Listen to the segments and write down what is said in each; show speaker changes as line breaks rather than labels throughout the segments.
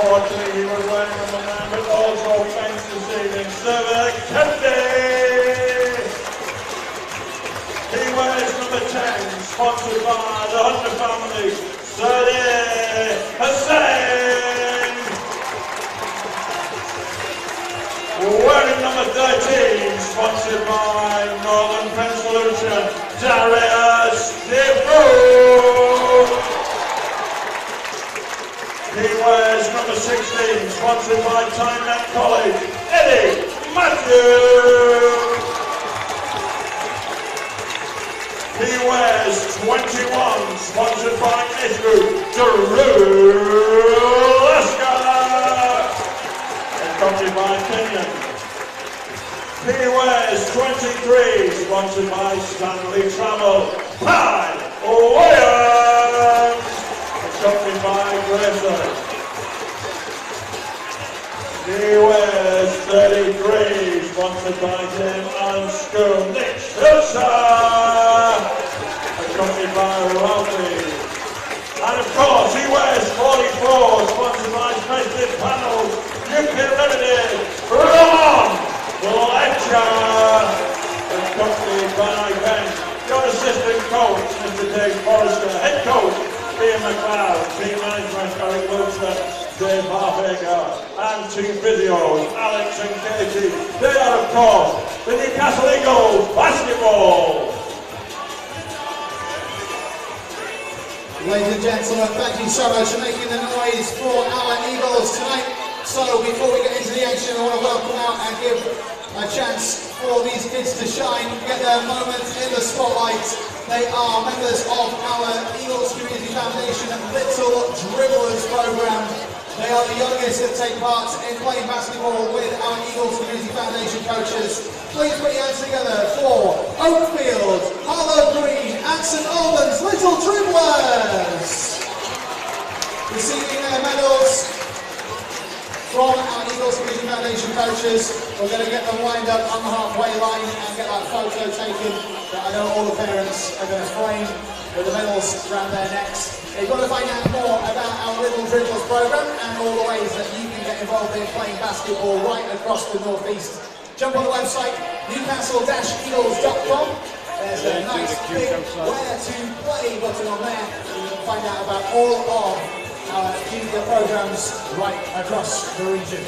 unfortunately he was wearing number 9, but also thanks this evening, Server Kennedy. He wears number 10, sponsored by the Hunter family, Sadie Hussain. Wearing number 13, sponsored by Northern Prince Solution, Darius DeFoe. He wears number 16, sponsored by Tynenet College, Eddie Matthews. He wears 21, sponsored by Nisru, Drew Lasker. Accompanied by Kenyon. He wears 23, sponsored by Stanley Travel, Pat Williams. Accompanied by Grayson. He wears 33, sponsored by Tim and School, Nick Schulzer. Accompanied by Ralphie. And of course, he wears 44, sponsored by Specialist Panels, Nuclear Limited, Ron Fletcher. Accompanied by Ben, your assistant coach, Mr. Dave Forrester, head coach, Ian McLeod, team management, Eric Wilson, Dave Halfaker, and team physios, Alex and Katie. They are, of course, the Newcastle Eagles basketball.
Ladies and gentlemen, thank you so much for making the noise for our Eagles tonight. So before we get into the action, I want to welcome out and give a chance for these kids to shine, get their moment in the spotlight. They are members of our Eagles Community Foundation Little Dribblers program. They are the youngest that take part in playing basketball with our Eagles Community Foundation coaches. Please put your hands together for Oakfield, Harlow Green and St Albans Little Dribblers. Receiving their medals from our Eagles Community Foundation coaches. We're going to get them lined up on the halfway line and get that photo taken that I know all the parents are going to frame with the medals around their necks. If you want to find out more about our Little Dribblers program and all the ways that you can get involved in playing basketball right across the northeast, jump on the website newcastle-eagles.com. There's a nice big where to play button on there. You can find out about all of our junior programs right across the region.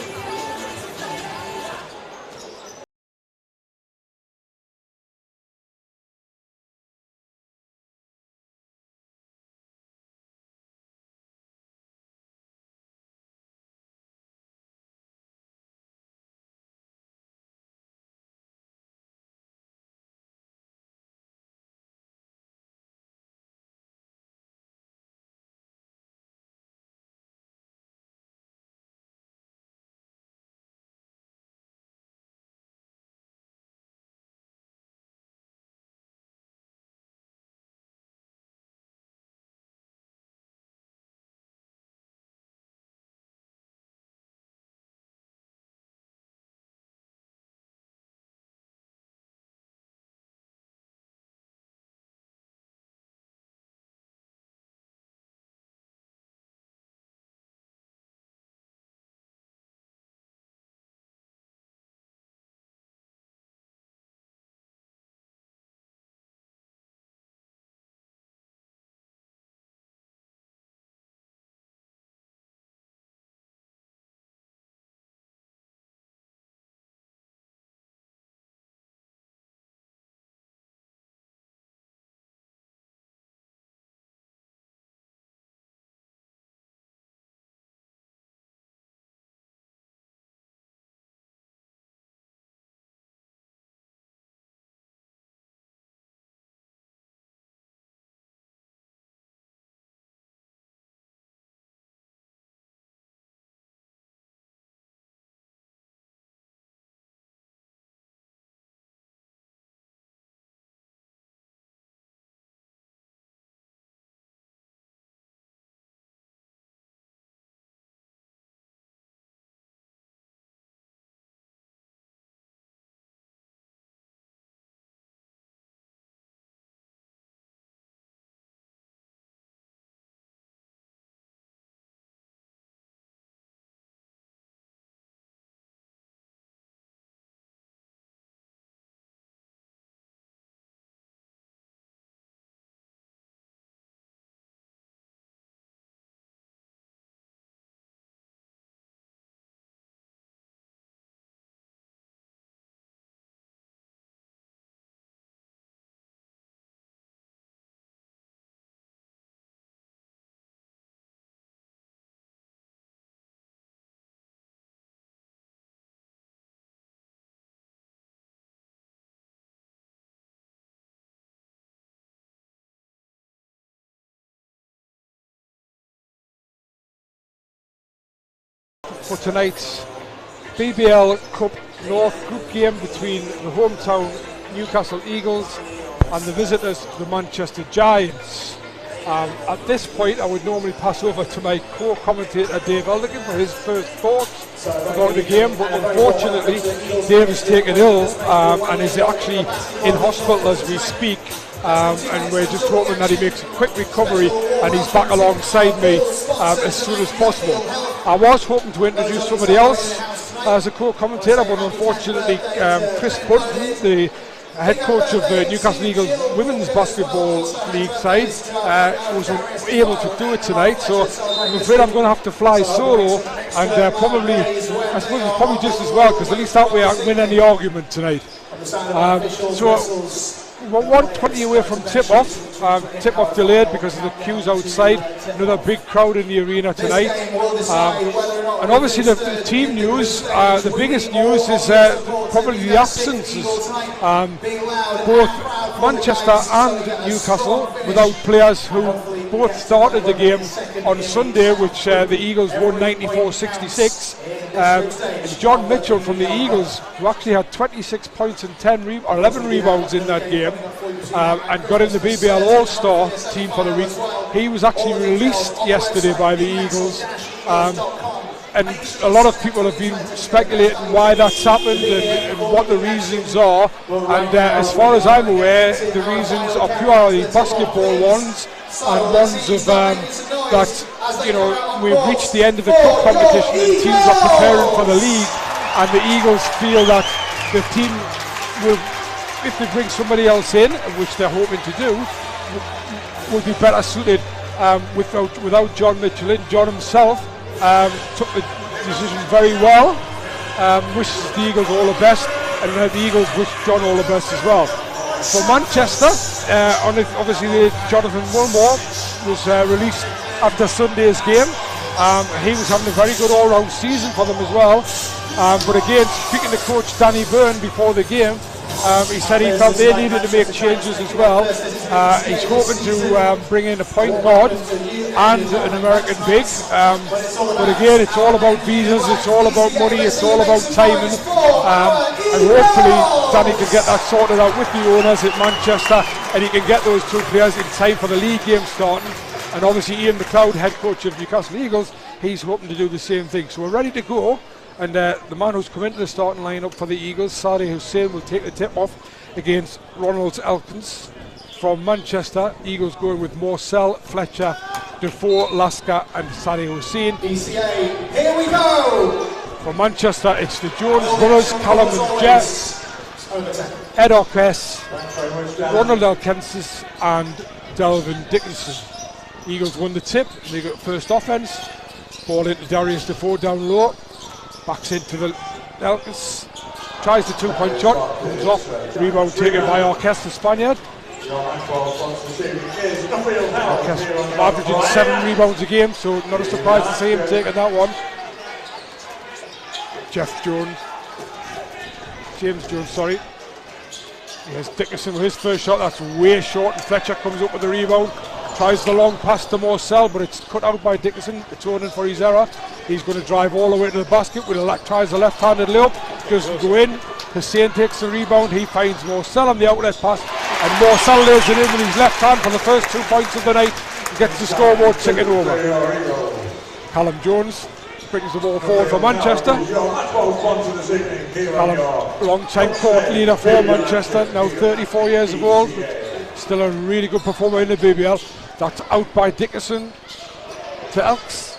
for tonight's BBL Cup North Group game between the hometown Newcastle Eagles and the visitors, the Manchester Giants. At this point, I would normally pass over to my co-commentator Dave Elderkin for his first thoughts about the game, but unfortunately Dave is taken ill and is actually in hospital as we speak, and we're just hoping that he makes a quick recovery and he's back alongside me as soon as possible. I was hoping to introduce somebody else as a co-commentator, but unfortunately Chris Bunton, the head coach of the Newcastle Eagles Women's Basketball League side, was unable to do it tonight, so I'm afraid I'm going to have to fly solo, and probably, I suppose it's probably just as well, because at least that way I can win any argument tonight. So we're 1:20 away from tip-off. Tip-off delayed because of the queues outside. Another big crowd in the arena tonight. And obviously the team news, the biggest news is probably the absences. Both Manchester and Newcastle without players who both started the game on Sunday, which the Eagles won 94-66. And John Mitchell from the Eagles, who actually had 26 points and 11 rebounds in that game, and got in the BBL All-Star team for the week. He was actually released yesterday by the Eagles, and a lot of people have been speculating why that's happened and what the reasons are, and as far as I'm aware, the reasons are purely basketball ones, and ones of that, you know, we've reached the end of the cup competition and teams are preparing for the league, and the Eagles feel that the team will, if they bring somebody else in, which they're hoping to do, will be better suited without John Mitchell in. John himself took the decision very well, wishes the Eagles all the best, and the Eagles wish John all the best as well. For Manchester, obviously Jonathan Wilmore was released after Sunday's game. He was having a very good all-round season for them as well. But again, speaking to coach Danny Byrne before the game, he said he felt they needed to make changes as well. He's hoping to bring in a point guard and an American big. But again, it's all about visas, it's all about money, it's all about timing. And hopefully Danny can get that sorted out with the owners at Manchester, and he can get those two players in time for the league game starting. And obviously Ian McLeod, head coach of Newcastle Eagles, he's hoping to do the same thing. So we're ready to go. And the man who's come into the starting lineup for the Eagles, Sadie Hussein, will take the tip off against Ronald Elkins. From Manchester, Eagles going with Morcell, Fletcher, Defoe, Lasker and Sadie Hussein.
ECA, here we go!
From Manchester, it's the Jones brothers, Callum and Jeff, Ed Orkes, Ronald Elkins and Delvin Dickinson. Eagles won the tip, they got first offense. Ball into Darius Defoe down low. Backs into the Elkins, tries the two-point shot, comes off, rebound taken by Orkes, the Spaniard. Orkes averaging 7 rebounds a game, so not a surprise to see him taking that one. James Jones, sorry. Here's Dickinson with his first shot, that's way short, and Fletcher comes up with the rebound. Tries the long pass to Morcell, but it's cut out by Dickinson. It's owning for his error. He's going to drive all the way to the basket. Tries the left-handed layup. Doesn't go in. Hussein takes the rebound. He finds Morcell on the outlet pass, and Morcell lays it in with his left hand for the first 2 points of the night. He gets the scoreboard ticking over. Callum Jones brings the ball forward for Manchester. Callum, long-time court leader for Manchester, now 34 years of old. Still a really good performer in the BBL. That's out by Dickinson to Elks.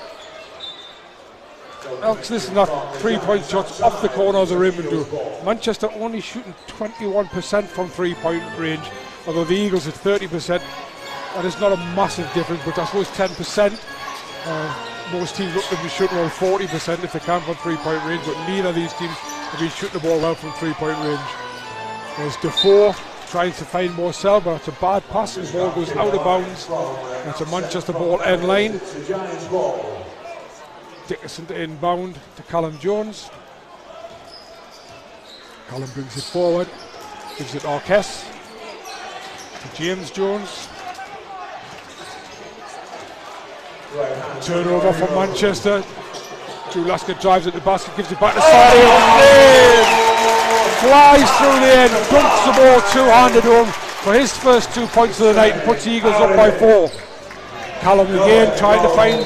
Elks, listen, that 3-point shots off the corner of the rim and do. Manchester only shooting 21% from 3-point range, although the Eagles at 30%. That is not a massive difference, but I suppose 10%. Most teams look to be shooting around 40% if they can from 3-point range, but neither of these teams have been shooting the ball well from 3-point range. There's Defoe trying to find Morcell, but it's a bad pass. The ball goes out of bounds. It's a Manchester ball end line. Dickinson to inbound to Callum Jones. Callum brings it forward, gives it Orkes to James Jones. Turnover for Manchester. Drew Lasker drives at the basket, gives it back to Sadi. Flies through the end, dumps the ball two-handed home for his first 2 points of the night and puts the Eagles up by 4. Callum again trying to find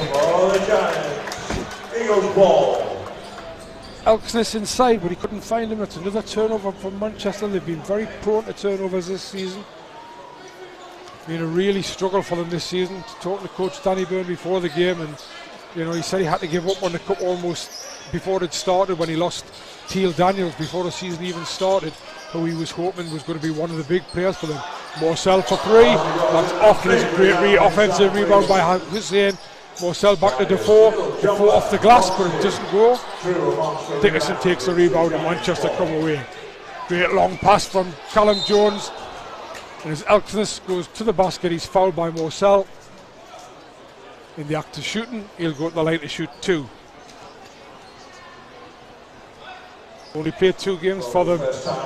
Eagles ball.
Elksness inside, but he couldn't find him. It's another turnover from Manchester. They've been very prone to turnovers this season. Been a really struggle for them this season. Talking to Coach Danny Byrne before the game, and he said he had to give up on the cup almost before it started when he lost Teal Daniels before the season even started, who he was hoping was going to be one of the big players for them. Morcell for 3. That's off, and it's a great offensive rebound by Hussein. Morcell back to Defoe. Defoe off the glass, but it doesn't go. Dickerson takes the rebound and Manchester come away. Great long pass from Callum Jones. And as Elksness goes to the basket, he's fouled by Morcell. In the act of shooting, he'll go to the line to shoot 2. Only played 2 games for them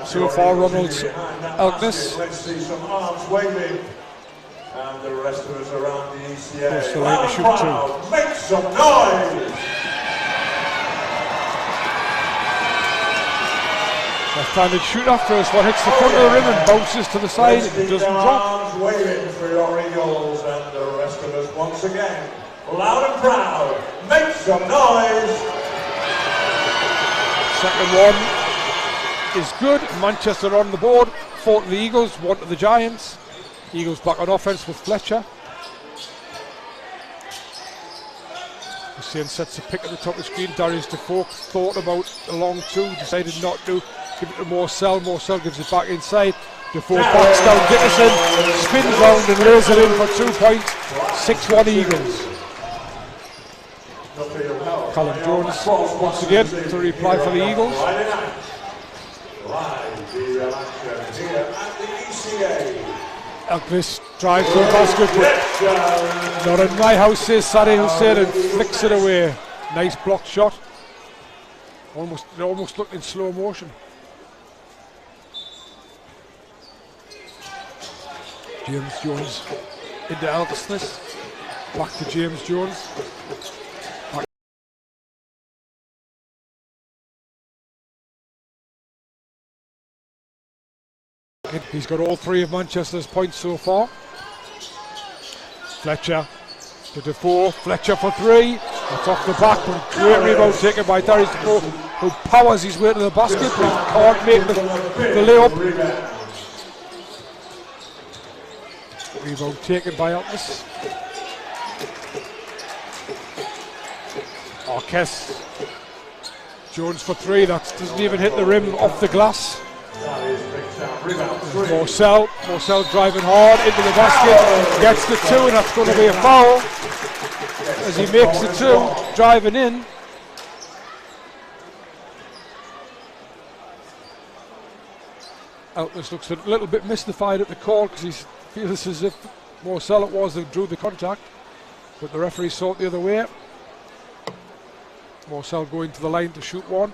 so far, Ronald's Elksness.
Let's see some arms waving. And the rest of us around the ECA.
Goes to the line to shoot 2.
Make some noise!
Left-handed shooter, first one hits the front of the rim and bounces to the side. It doesn't drop.
Arms waving for your Eagles and the rest of us once again. Loud and proud, make some noise!
Second one is good. Manchester on the board. 4 to the Eagles, 1 to the Giants. Eagles back on offense with Fletcher. Hussein sets a pick at the top of the screen. Darius Defoe thought about a long 2, decided not to. Give it to Morcell. Morcell gives it back inside. Defoe backs down Dickerson, spins round and lays it in for 2 points. 6-1 Eagles. Callum Jones once again to reply for the Eagles. Elkness drives to the basket, but not in my house, says Sadi Hussein, and flicks it away. Nice blocked shot. It almost looked in slow motion. James Jones into Elkness. Back to James Jones. He's got all 3 of Manchester's points so far. Fletcher to Defoe. Fletcher for 3. That's off the back, but great rebound taken by Darius Defoe, who powers his way to the basket, but he can't make the layup. Rebound taken by Elkness. Arquez. Jones for 3. That doesn't even hit the rim, off the glass. Morcell driving hard into the basket, gets the 2, and that's going to be a foul as he makes the 2, driving in. Elkness looks a little bit mystified at the call because he feels as if Morcell it was that drew the contact, but the referee saw it the other way. Morcell going to the line to shoot 1.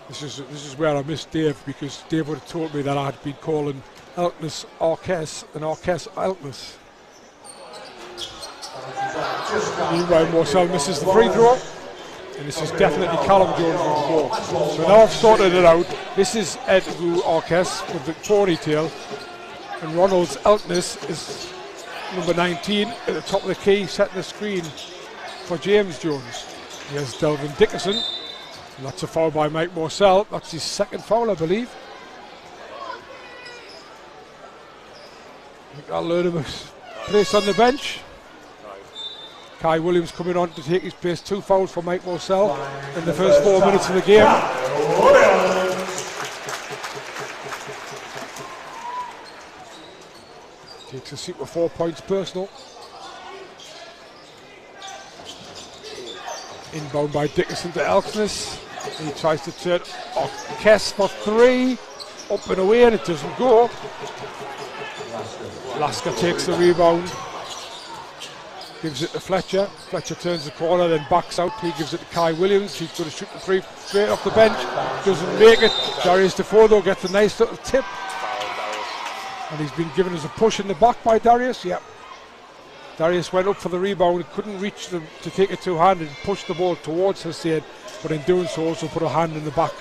This is where I missed Dave, because Dave would have told me that I had been calling Elkness Arquez and Arquez Elkness. Meanwhile, Morcell misses the free throw, and this is definitely Callum Jones on the ball. So now I've sorted it out. This is Edgu Arquez with the ponytail, and Ronald's Elkness is number 19 at the top of the key, setting the screen for James Jones. Here's Delvin Dickerson. And that's a foul by Mike Morcell. That's his 2nd foul, I believe. I think I'll learn him a place on the bench. Kai Williams coming on to take his place. 2 fouls for Mike Morcell in the first 4 minutes of the game. Takes a seat with 4 points personal. Inbound by Dickerson to Elkness. He tries to turn Kess for 3. Up and away, and it doesn't go. Lasker takes the rebound. gives it to Fletcher. Fletcher turns the corner, then backs out. He gives it to Kai Williams. He's going to shoot the three straight off the bench. Doesn't make it. Darius Defoe though gets a nice little tip. And he's been given as a push in the back by Darius. Yep. Darius went up for the rebound, couldn't reach them to take it two-handed, pushed the ball towards Hussein, but in doing so also put a hand in the back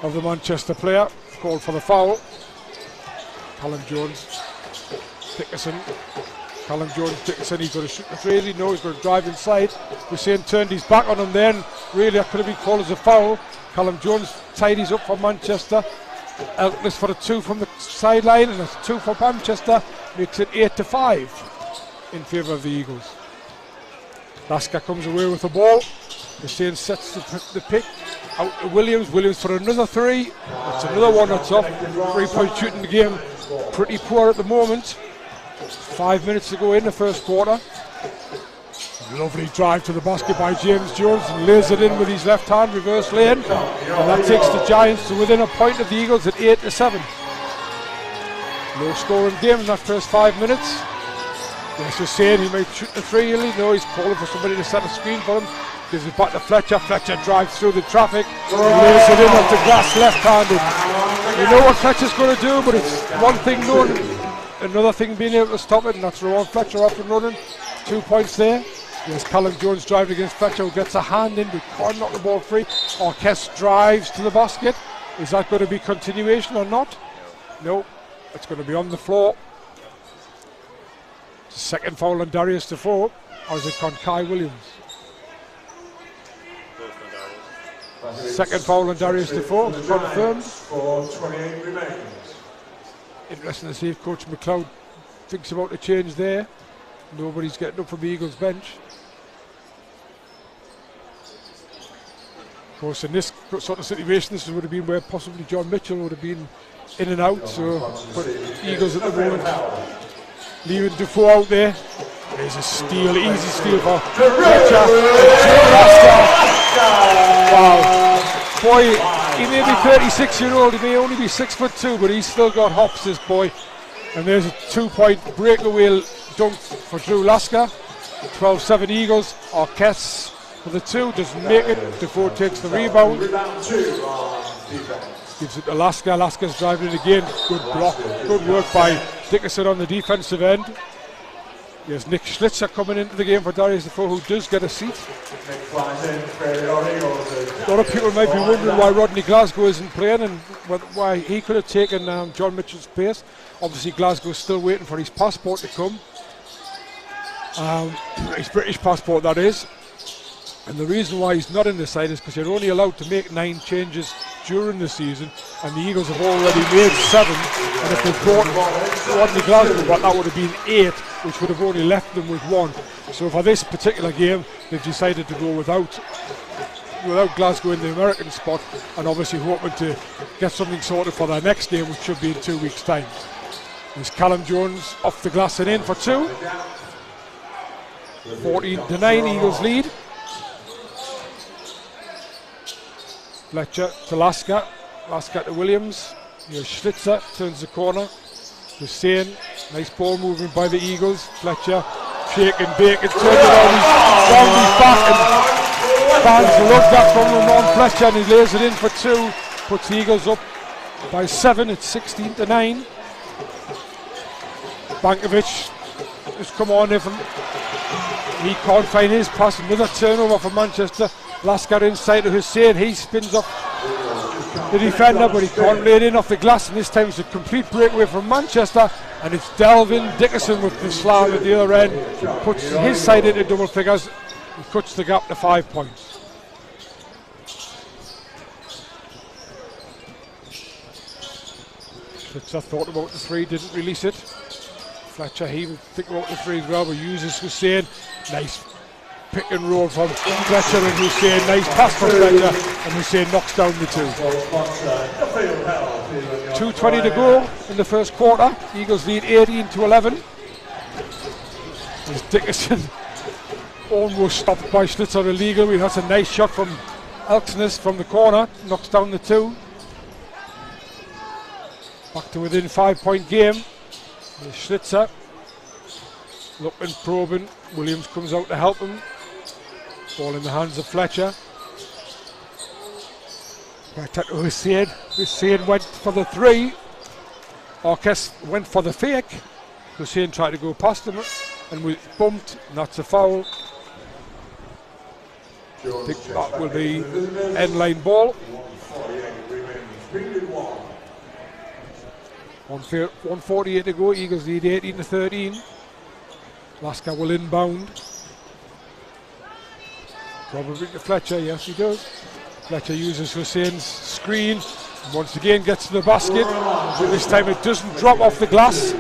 of the Manchester player. Called for the foul. Callum Jones, Dickerson. Callum Jones, Dickerson, he's going to shoot the three. He knows he's going to drive inside. Hussein turned his back on him then. Really, that could have been called as a foul. Callum Jones tidies up for Manchester. Elkless for a two from the sideline, and a two for Manchester. Makes it 8-5 in favour of the Eagles. Lasker comes away with the ball. Hussein sets the pick out to Williams. Williams for another three. That's another one that's off. 3-point shooting the game. Pretty poor at the moment. 5 minutes to go in the first quarter. Lovely drive to the basket by James Jones, and lays it in with his left hand, reverse lane. And that takes the Giants to within a point of the Eagles at 8-7. Low scoring game in that first 5 minutes. Yes, Hussein, he might shoot the three, no, he's calling for somebody to set a screen for him. Gives it back to Fletcher. Fletcher drives through the traffic, lays it in off the glass left-handed. You know what Fletcher's going to do, but it's one thing knowing, another thing being able to stop it, and that's Rowan Fletcher up and running. 2 points there. There's Callum Jones driving against Fletcher, who gets a hand in, but can't knock the ball free. Orkest drives to the basket. Is that going to be continuation or not? No, it's going to be on the floor. Second foul on Darius Defoe, or is it on Kai Williams? Second foul on Darius Defoe, confirmed.
4:28 remains.
Interesting to see if Coach McLeod thinks about the change there. Nobody's getting up from the Eagles bench. Of course, in this sort of situation, this would have been where possibly John Mitchell would have been in and out. So, but Eagles at the moment leaving Defoe out there. There's a steal, easy steal for Fletcher. Wow. Boy, he may be 36-year-old, he may only be 6'2", but he's still got hops, this boy. And there's a 2-point breakaway dunk for Drew Lasker. 12-7 Eagles. Orkest for the two, doesn't make it. Defoe takes the rebound. Gives it to Lasker. Lasker's driving it again. Good block, good work by Dickerson on the defensive end. There's Nick Schlitzer coming into the game for Darius Defoe, who does get a seat. A lot of people might be wondering why Rodney Glasgow isn't playing and why he could have taken John Mitchell's place. Obviously Glasgow's still waiting for his passport to come. His British passport, that is. And the reason why he's not in the side is because you're only allowed to make 9 changes during the season, and the Eagles have already made 7. And if they brought Rodney Glasgow, that would have been 8, which would have only left them with 1. So for this particular game, they've decided to go without Glasgow in the American spot, and obviously hoping to get something sorted for their next game, which should be in 2 weeks' time. There's Callum Jones off the glass and in for 2. 14-9, Eagles lead. Fletcher to Lasker. Lasker to Williams. Here's Schlitzer, turns the corner. Hussein, nice ball movement by the Eagles. Fletcher, shake and bake and turn it round his back, and fans love that from Ramon Fletcher, and he lays it in for 2. Puts the Eagles up by 7. It's 16-9. Bankovic has come on if he can't find his pass. Another turnover for Manchester. Lasker inside to Hussein. He spins up the defender, but he can't lay it in off the glass, and this time it's a complete breakaway from Manchester, and it's Delvin Dickerson with the slam at the other end. Puts his side into double figures and cuts the gap to 5 points. Schlitzer thought about the 3, didn't release it. Fletcher, he would think about the 3 as well, but uses Hussein. Nice pick and roll from Fletcher and Hussein. Nice pass from Fletcher, and Hussein knocks down the 2. 2:20 to go in the first quarter. Eagles lead 18-11. As Dickerson almost stopped by Schlitzer illegally. That's a nice shot from Elksness from the corner. Knocks down the 2. Back to within 5-point game. There's Schlitzer looking, probing, Williams comes out to help him. Ball in the hands of Fletcher. Back to Hussein. Hussein went for the 3. Orkes went for the fake. Hussein tried to go past him and was bumped. That's a foul. I think that will be end line ball. 1:48 to go. Eagles lead 18-13. Lasker will inbound. Probably to Fletcher. Yes, he does. Fletcher uses Hussein's screen. Once again gets to the basket. This time it doesn't drop off the glass.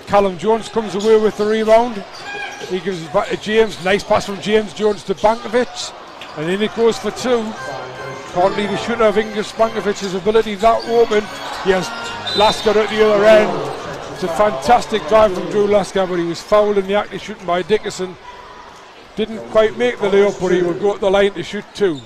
Callum Jones comes away with the rebound. He gives it back to James. Nice pass from James Jones to Bankovic. And in it goes for 2. Can't leave a shooter of Ingus Bankovic's ability that open. He has Lasker at the other end. It's a fantastic drive from Drew Lasker, but he was fouled in the act of shooting by Dickerson. Didn't quite make the layup, but he will go up the line to shoot 2.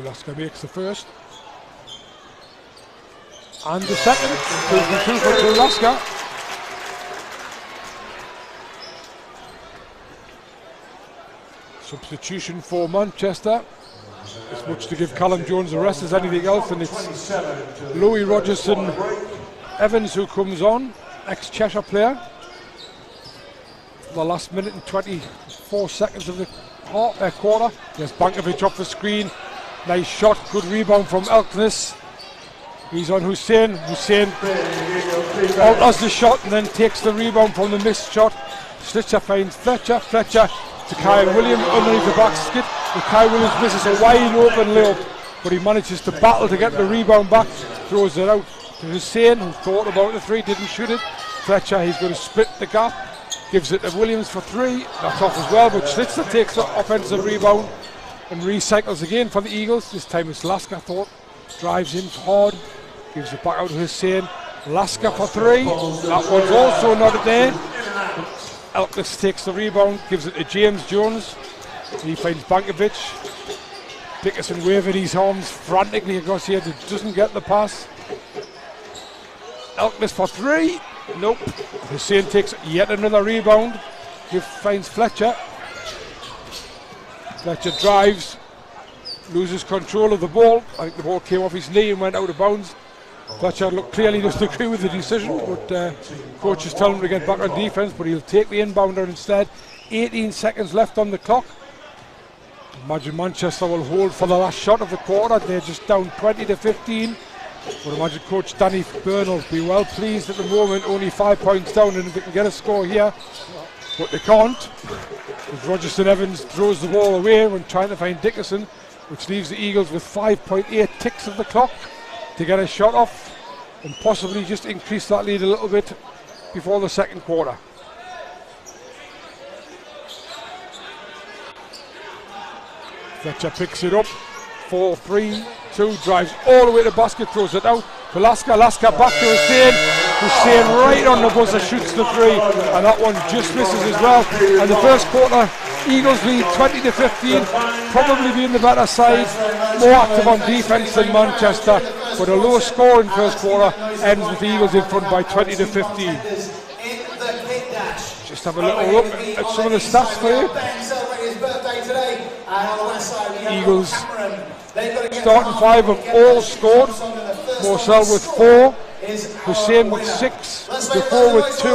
Lasker makes the first and the second. 2 for Drew Lasker. Substitution for Manchester. As much to give Callum Jones a rest as anything else, and it's Louis Rogerson Evans who comes on, ex-Cheshire player. The last minute and 24 seconds of the quarter. There's Bankovic off the screen. Nice shot, good rebound from Elkness. He's on Hussein. Hussein alters the shot and then takes the rebound from the missed shot. Slitcher finds Fletcher. Fletcher to Kai Williams underneath the basket. And Kai Williams misses a wide open layup, but he manages to battle to get the rebound back. Throws it out to Hussein, who thought about the 3, didn't shoot it. Fletcher, he's going to split the gap. Gives it to Williams for 3. That's off as well, but Slitzer takes the offensive rebound and recycles again for the Eagles. This time it's Lasker, thought. Drives in hard. Gives it back out to Hussein. Lasker for 3. That one's also not there. Elkness takes the rebound. Gives it to James Jones. He finds Bankovic. Dickerson waving his arms frantically across here. Doesn't get the pass. Elkness for 3. Nope. Hussein takes yet another rebound. He finds Fletcher. Fletcher drives, loses control of the ball. I think the ball came off his knee and went out of bounds. Fletcher clearly doesn't agree with the decision, but coach is telling him to get back on defence, but he'll take the inbounder instead. 18 seconds left on the clock. Imagine Manchester will hold for the last shot of the quarter. They're just down 20-15. But imagine Coach Danny Byrne will be well pleased at the moment, only 5 points down, and if they can get a score here, but they can't. As Rogerson Evans throws the ball away when trying to find Dickerson, which leaves the Eagles with 5.8 ticks of the clock to get a shot off and possibly just increase that lead a little bit before the second quarter. Fletcher picks it up. 4-3-2, drives all the way to the basket, throws it out to Lasker. Lasker back to Hussein. Hussein right on the buzzer, shoots the 3, and that one just misses as well. And the first quarter, Eagles lead 20-15, probably being the better side, more active on defence than Manchester, but a low scoring first quarter ends with the Eagles in front by 20-15. Just have a little look at some of the stats for you. Eagles starting 5 have all scored. Morsell with 4, Hussein with 6, Defoe with 2,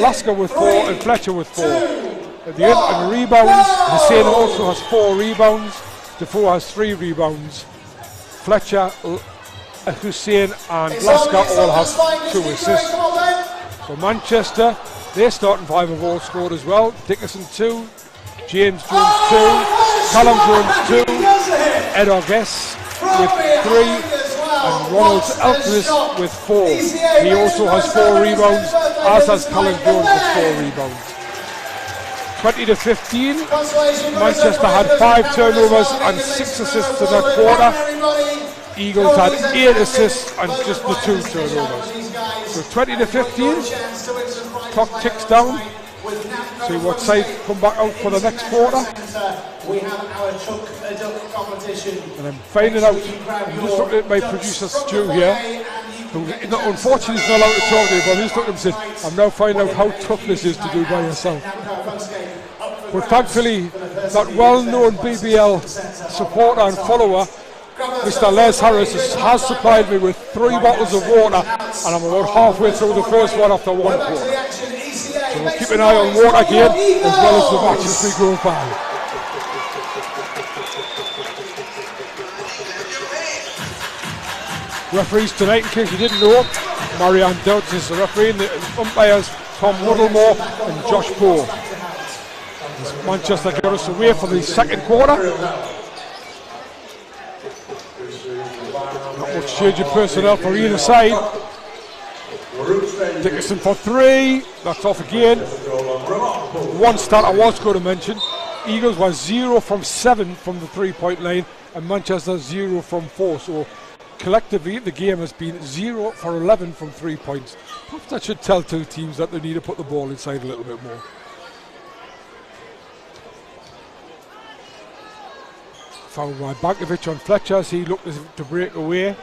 Lasker with 4, and Fletcher with 4. At the end, and rebounds, Hussein also has 4 rebounds, Defoe has 3 rebounds. Fletcher, Hussein and Lasker all have 2 assists. For Manchester, their starting 5 have all scored as well. Dickerson 2, James Jones 2, Callum Jones 2, Ed Orges with 3, and Ronald Elkness with 4. He also has 4 rebounds, as has Callum Jones with 4 rebounds. 20-15. Manchester had 5 turnovers and 6 assists in that quarter. Eagles had 8 assists and just the 2 turnovers. So 20-15. Clock ticks down. See what side come back out for the next quarter.
We have our chuck competition.
And I'm finding out, I'm just looking at my producer Stu here, who unfortunately is not allowed to talk to you, but I'm just looking at him and saying, I'm now finding out how tough this is to do by yourself. But thankfully, that well-known BBL supporter and follower, Mr. Les Harris, has supplied me with 3 bottles of water, and I'm about halfway through the first one after 1 quarter. So we'll keep an eye on water again, as well as the match as we go by. Referees tonight, in case you didn't know, Marianne Dodds is the referee, and the umpires Tom Woodlemore and Josh Poe. Manchester got us away for the second quarter. Not much change in personnel for either side. Dickinson for 3, that's off again. One stat I was going to mention, Eagles were 0 from 7 from the 3-point line, and Manchester 0 from 4. So collectively, the game has been 0 for 11 from 3 points. Perhaps that should tell 2 teams that they need to put the ball inside a little bit more. Foul by Bankovic on Fletcher as he looked as if to break away.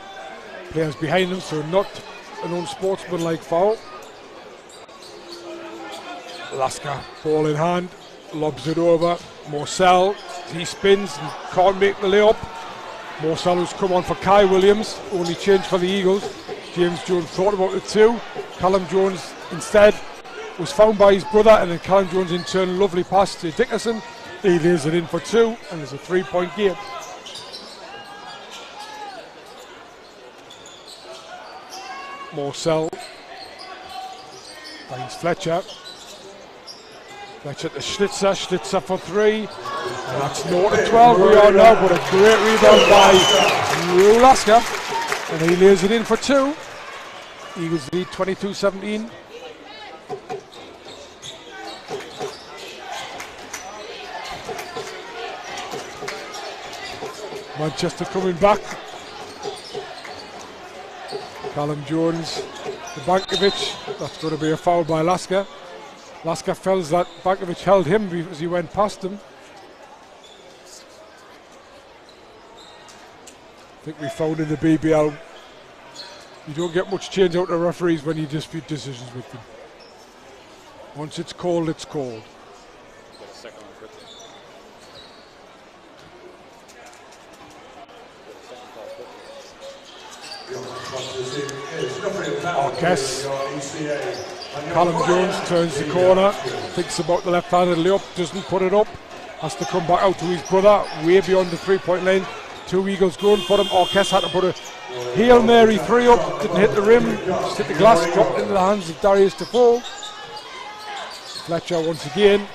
Players behind him, so not an unsportsmanlike foul. Lasker, ball in hand, lobs it over. Morcell, he spins and can't make the layup. Morcell, who's come on for Kai Williams, only change for the Eagles. James Jones thought about it too. Callum Jones instead was found by his brother, and then Callum Jones in turn, lovely pass to Dickinson. He lays it in for 2, and there's a 3-point game. Morcell finds Fletcher. Fletcher to Schlitzer. Schlitzer for 3. And that's 0-12 we are now, but a great rebound by Drew Lasker. And he lays it in for 2. Eagles lead 22-17. Manchester coming back. Callum Jones to Bankovic. That's going to be a foul by Lasker. Lasker fells that Bankovic held him as he went past him. I think we found in the BBL, you don't get much change out of referees when you dispute decisions with them. Once it's called, it's called. Arquez. Callum Jones turns the corner, thinks about the left-handed layup, doesn't put it up, has to come back out to his brother, way beyond the 3-point line. 2 Eagles going for him. Arquez had to put a Hail Mary 3 up, didn't hit the rim, just hit the glass, dropped into the hands of Darius Defoe. Fletcher once again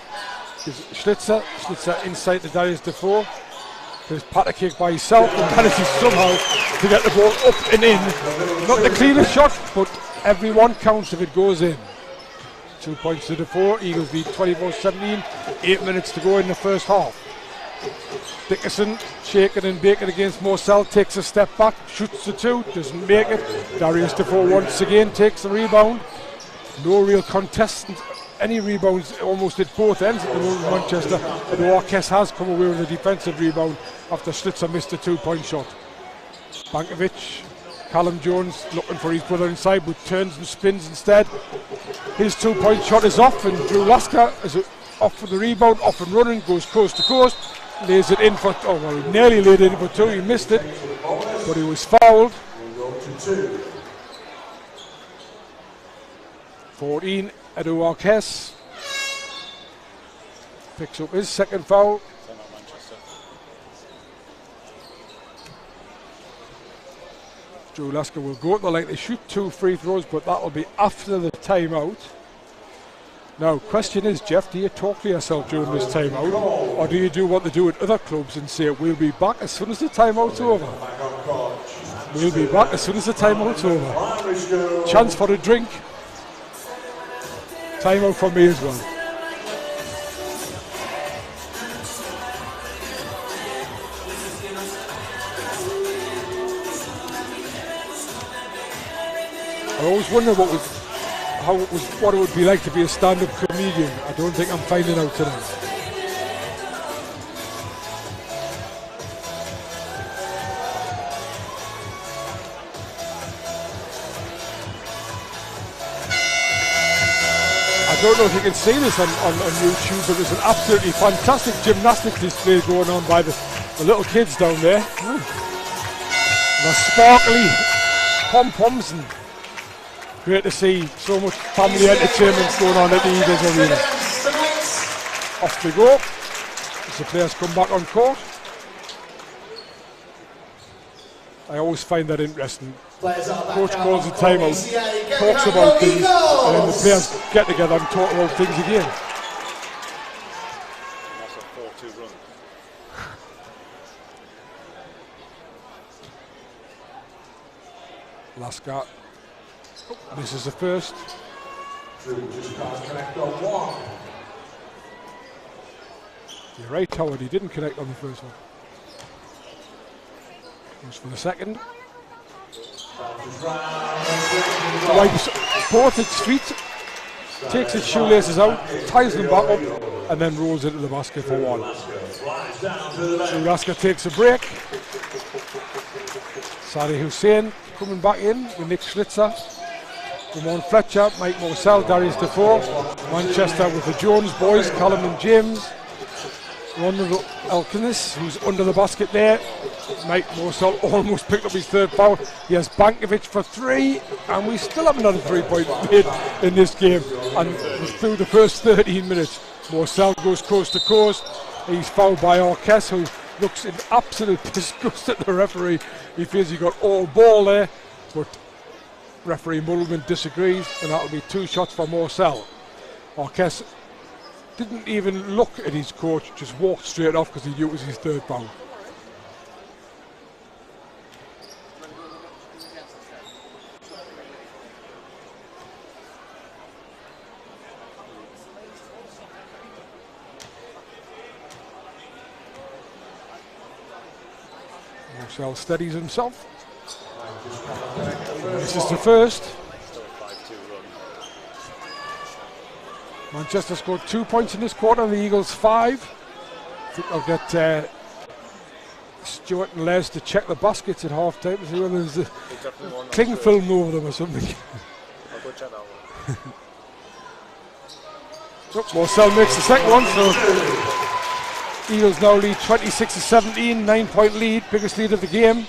is Schlitzer. Schlitzer inside to Darius Defoe. There's patter kick by himself, and manages somehow to get the ball up and in. Not the cleanest shot, but every one counts if it goes in. 2 points to Defoe. Eagles lead 24-17. 8 minutes to go in the first half. Dickinson shaking and baking against Morcell, takes a step back, shoots the 2, doesn't make it. Darius Defoe once again takes the rebound. No real contest. Any rebounds almost at both ends at the moment in Manchester, but Arquez has come away with a defensive rebound after Schlitzer missed a 2-point shot. Bankovic, Callum Jones looking for his brother inside, but turns and spins instead. His 2-point shot is off, and Drew Lasker is off for the rebound, off and running, goes coast to coast, lays it in for, he nearly laid it in for 2, he missed it, but he was fouled. 14, Edu Arquez picks up his second foul. Drew Lasker will go at the line to shoot 2 free throws, but that will be after the timeout. Now, question is, Jeff, do you talk to yourself during this timeout, or do you do what they do at other clubs and say, we'll be back as soon as the timeout's over? We'll be back as soon as the timeout's over. Chance for a drink. Timeout for me as well. I always wonder what it would be like to be a stand-up comedian. I don't think I'm finding out tonight. I don't know if you can see this on YouTube, but there's an absolutely fantastic gymnastics display going on by the little kids down there. The sparkly pom-poms, and great to see so much family entertainment going on at the Eagles Arena. Off they go as the players come back on court. I always find that interesting. Coach calls a timeout, talks about things, and then the players get together and talk about things again.
That's a 4-2 run.
Lasker misses the first. You're right, Howard, he didn't connect on the first one. Goes for the second. Wipes both its feet, takes its shoelaces out, ties them back up, and then rolls into the basket for one. So Lasker takes a break. Sadi Hussein coming back in with Nick Schlitzer, Ramon Fletcher, Mike Morsell, Darius Defoe, Manchester with the Jones boys, Callum and James, Ronald Elkinis, who's under the basket there. Mike Morsell almost picked up his third foul. He has Bankovic for three, and we still have another 3-point lead in this game. And through the first 13 minutes, Morsell goes coast to coast. He's fouled by Arquez, who looks in absolute disgust at the referee. He feels he got all ball there, but referee Mullman disagrees, and that'll be 2 shots for Morsell. Arquez didn't even look at his coach, just walked straight off because he knew it was his third foul. Morsell steadies himself. This is the first. Manchester scored 2 points in this quarter, and the Eagles 5. I think I'll get Stuart and Les to check the baskets at half time to see whether there's a cling film over them or something.
I'll go check that one.
Morsell makes the second one, so Eagles now lead 26-17, 9-point lead, biggest lead of the game.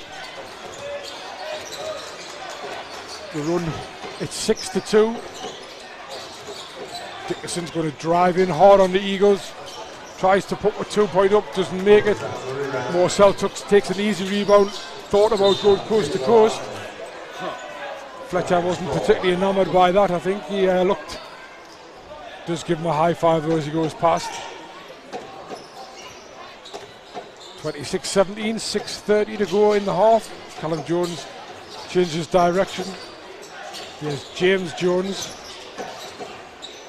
The run, it's 6-2. Dickerson's going to drive in hard on the Eagles, tries to put a 2-point up, doesn't make it. Morsell takes an easy rebound, thought about going coast to coast. Fletcher wasn't particularly enamoured by that. I think he does give him a high five though as he goes past. 26-17, 6:30 to go in the half. Callum Jones changes direction. Here's James Jones.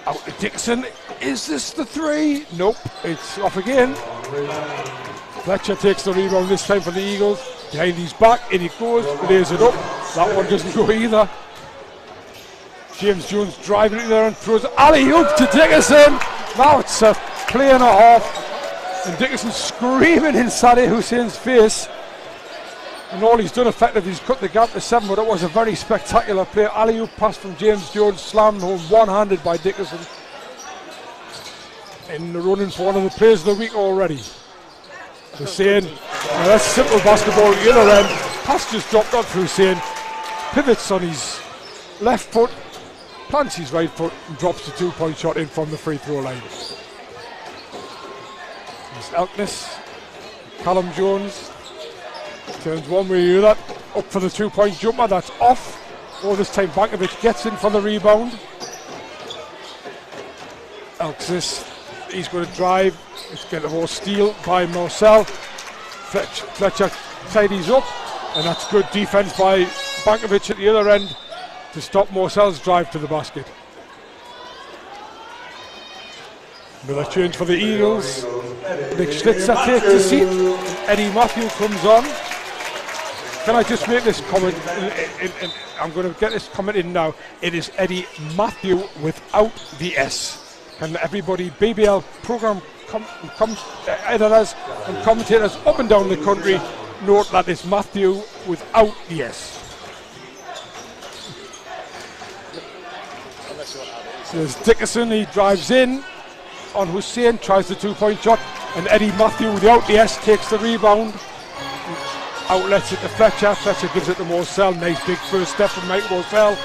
Out to Dixon. Is this the three? Nope, it's off again. Fletcher takes the rebound this time for the Eagles. Behind his back, in it goes, lays it up. That one doesn't go either. James Jones driving it there and throws alley-oop to Dickerson. Now it's a play and a half. And Dickerson screaming in Sadi Hussein's face. And all he's done effectively is cut the gap to 7, but it was a very spectacular play. Alley-oop pass from James Jones, slammed home one-handed by Dickerson. In the running for one of the players of the week already. Hussein, now that's simple basketball at the other end. Pass just dropped off to Hussein. Pivots on his left foot, plants his right foot, and drops the 2-point shot in from the free throw line. There's Elkness, Callum Jones. Turns one way or the other, up for the 2-point jumper, that's off. Oh, this time Bankovic gets in for the rebound. Elksis, he's going to drive, it's going to go steal by Morsell. Fletcher tidies up, and that's good defense by Bankovic at the other end to stop Morsell's drive to the basket. Another change for the Eagles. Nick Schlitzer takes a seat. Eddie Matthew comes on. Can I just make this comment? I'm going to get this comment in now. It is Eddie Matthew without the S. Can everybody, BBL program editors and commentators up and down the country, note that it's Matthew without the S. There's Dickerson, he drives in on Hussein, tries the 2-point shot, and Eddie Matthew without the S takes the rebound. Outlets it to Fletcher, Fletcher gives it to Morsell, nice big first step from Mike Morsell.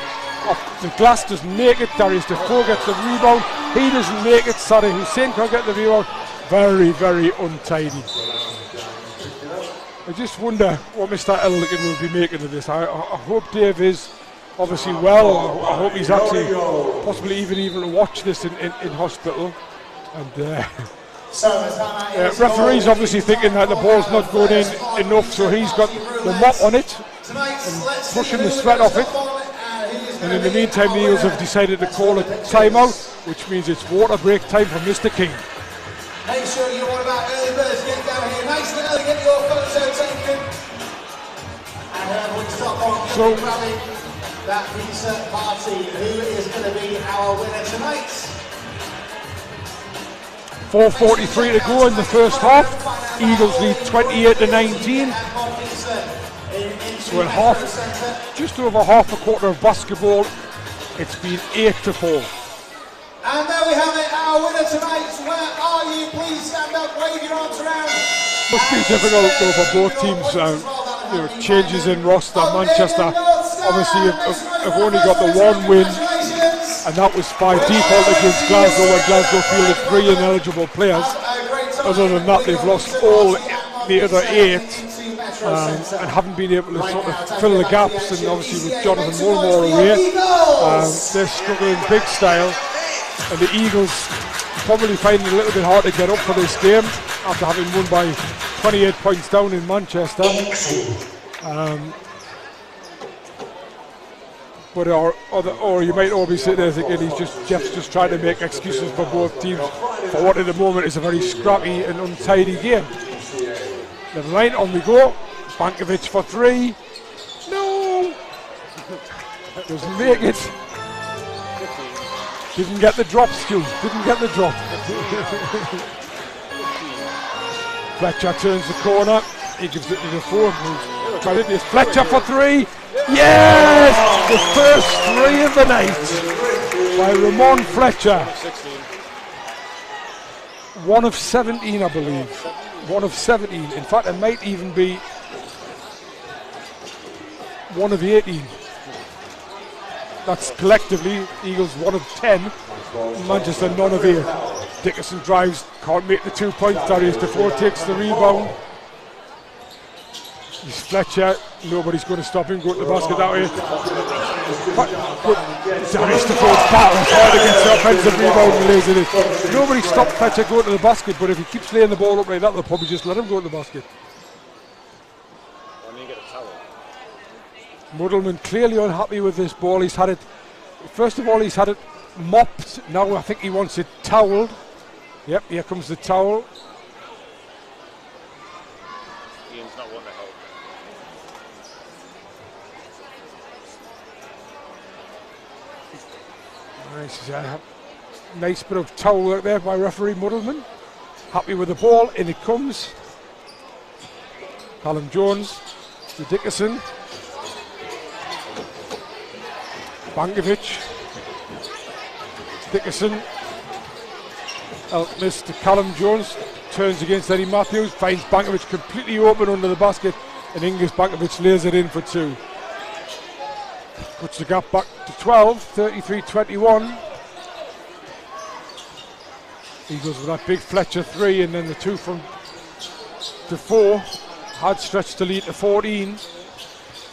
Off the glass, doesn't make it, Darius Defoe gets the rebound, he doesn't make it, Sadeh Hussein can't get the rebound. Very, very untidy. I just wonder what Mr. Elligan will be making of this. I hope Dave is obviously well. I hope he's actually possibly even able to watch this in hospital. And referee's obviously thinking that the ball's not going in enough, so he's got the mop on it and pushing the sweat off it. And in the meantime, the Eagles have decided to call a timeout, which means it's water break time for Mr. King.
Make sure you're all about early birds, get down here. Nice and early, get your photo taken. And we stop on
so,
that pizza party. Who is going to be our winner tonight?
4:43 to go in the first half. Eagles lead 28-19. So in half, just over half a quarter of basketball, it's been 8-4.
And there we have it, our winner tonight. Where are you? Please stand up, wave your arms around.
Must be difficult though for both teams. Changes in roster. Manchester obviously have only got the one win, and that was by default against Glasgow, where Glasgow fielded 3 ineligible players. Other than that, they've lost all the other 8 and haven't been able to sort of fill the gaps. And obviously with Jonathan Mulmore away, they're struggling big style. And the Eagles probably finding it a little bit hard to get up for this game after having won by 28 points down in Manchester. But or you might all be sitting there thinking Jeff's just trying to make excuses for both teams for what at the moment is a very scrappy and untidy game. Never mind, on we go. Bankovic for 3. No! Doesn't make it. Didn't get the drop, Stu. Didn't get the drop. Fletcher turns the corner. He gives it to the 4. It's Fletcher for 3. Yes! The first 3 of the night by Ramon Fletcher. 1 of 17, I believe. 1 of 17. In fact, it might even be 1 of 18. That's collectively Eagles 1 of 10. Manchester none of 8. Dickerson drives, can't make the 2 points. Darius Defoe takes the rebound. He's Fletcher, nobody's going to stop him going to the basket that way. But Darius Defoe's battles hard against the offensive rebound and lays it in. Nobody stopped Fletcher going to the basket, but if he keeps laying the ball up like that, they'll probably just let him go to the basket. Muddleman clearly unhappy with this ball. He's had it, first of all, he's had it mopped. Now I think he wants it towelled. Yep, here comes the towel.
Ian's not wanting to help.
Nice bit of towel work there by referee Muddleman. Happy with the ball, in it comes. Callum Jones to Dickerson. Bankovic, Dickerson, missed to Callum Jones, turns against Eddie Matthews, finds Bankovic completely open under the basket, and Ingus Bankovic lays it in for 2. Puts the gap back to 12, 33-21. Eagles with that big Fletcher 3, and then the 2 from Defoe, hard stretch to lead to 14.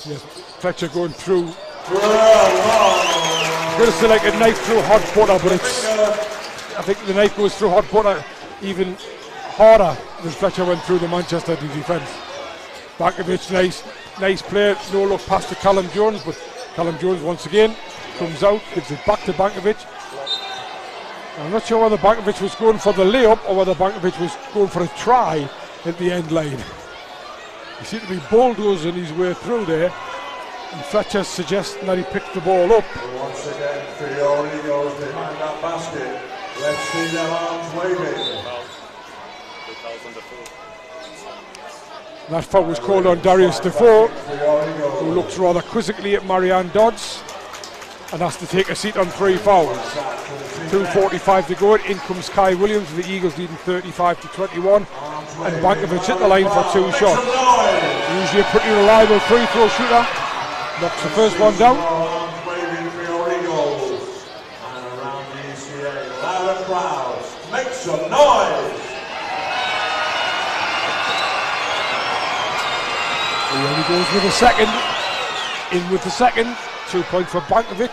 Yes, Fletcher going through. I'm going to say like a knife through hot butter, but I think the knife goes through hot butter even harder than Fletcher went through the Manchester defence. Bankovic, nice play, no look past to Callum Jones, but Callum Jones once again comes out, gives it back to Bankovic. I'm not sure whether Bankovic was going for the layup or whether Bankovic was going for a try at the end line. He seemed to be bulldozing his way through there, and Fletcher's suggesting that he picked the ball up.
Once again, Fiore goes behind that basket. Let's see their arms waving.
That foul was called on Darius Defoe, who looks rather quizzically at Marianne Dodds and has to take a seat on 3 fouls. 2:45 to go. In comes Kai Williams with the Eagles leading 35-21, and Bankovic at the line for 2 shots. Usually a pretty reliable free throw shooter. Knocks the first one down.
Make some noise!
He only goes with the second. In with the second. 2 points for Bankovic.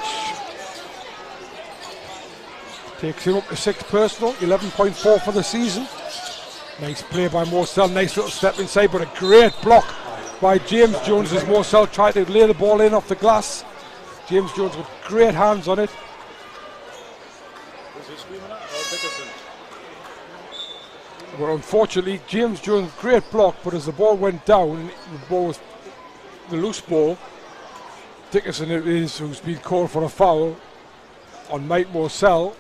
Takes him up to 6 personal. 11.4 for the season. Nice play by Morsell. Nice little step inside, but a great block by James Jones as Morsell tried to lay the ball in off the glass. James Jones with great hands on it. But unfortunately, James Jones, great block, but as the ball went down, the ball was the loose ball. Dickerson it is who's been called for a foul on Mike Morsell.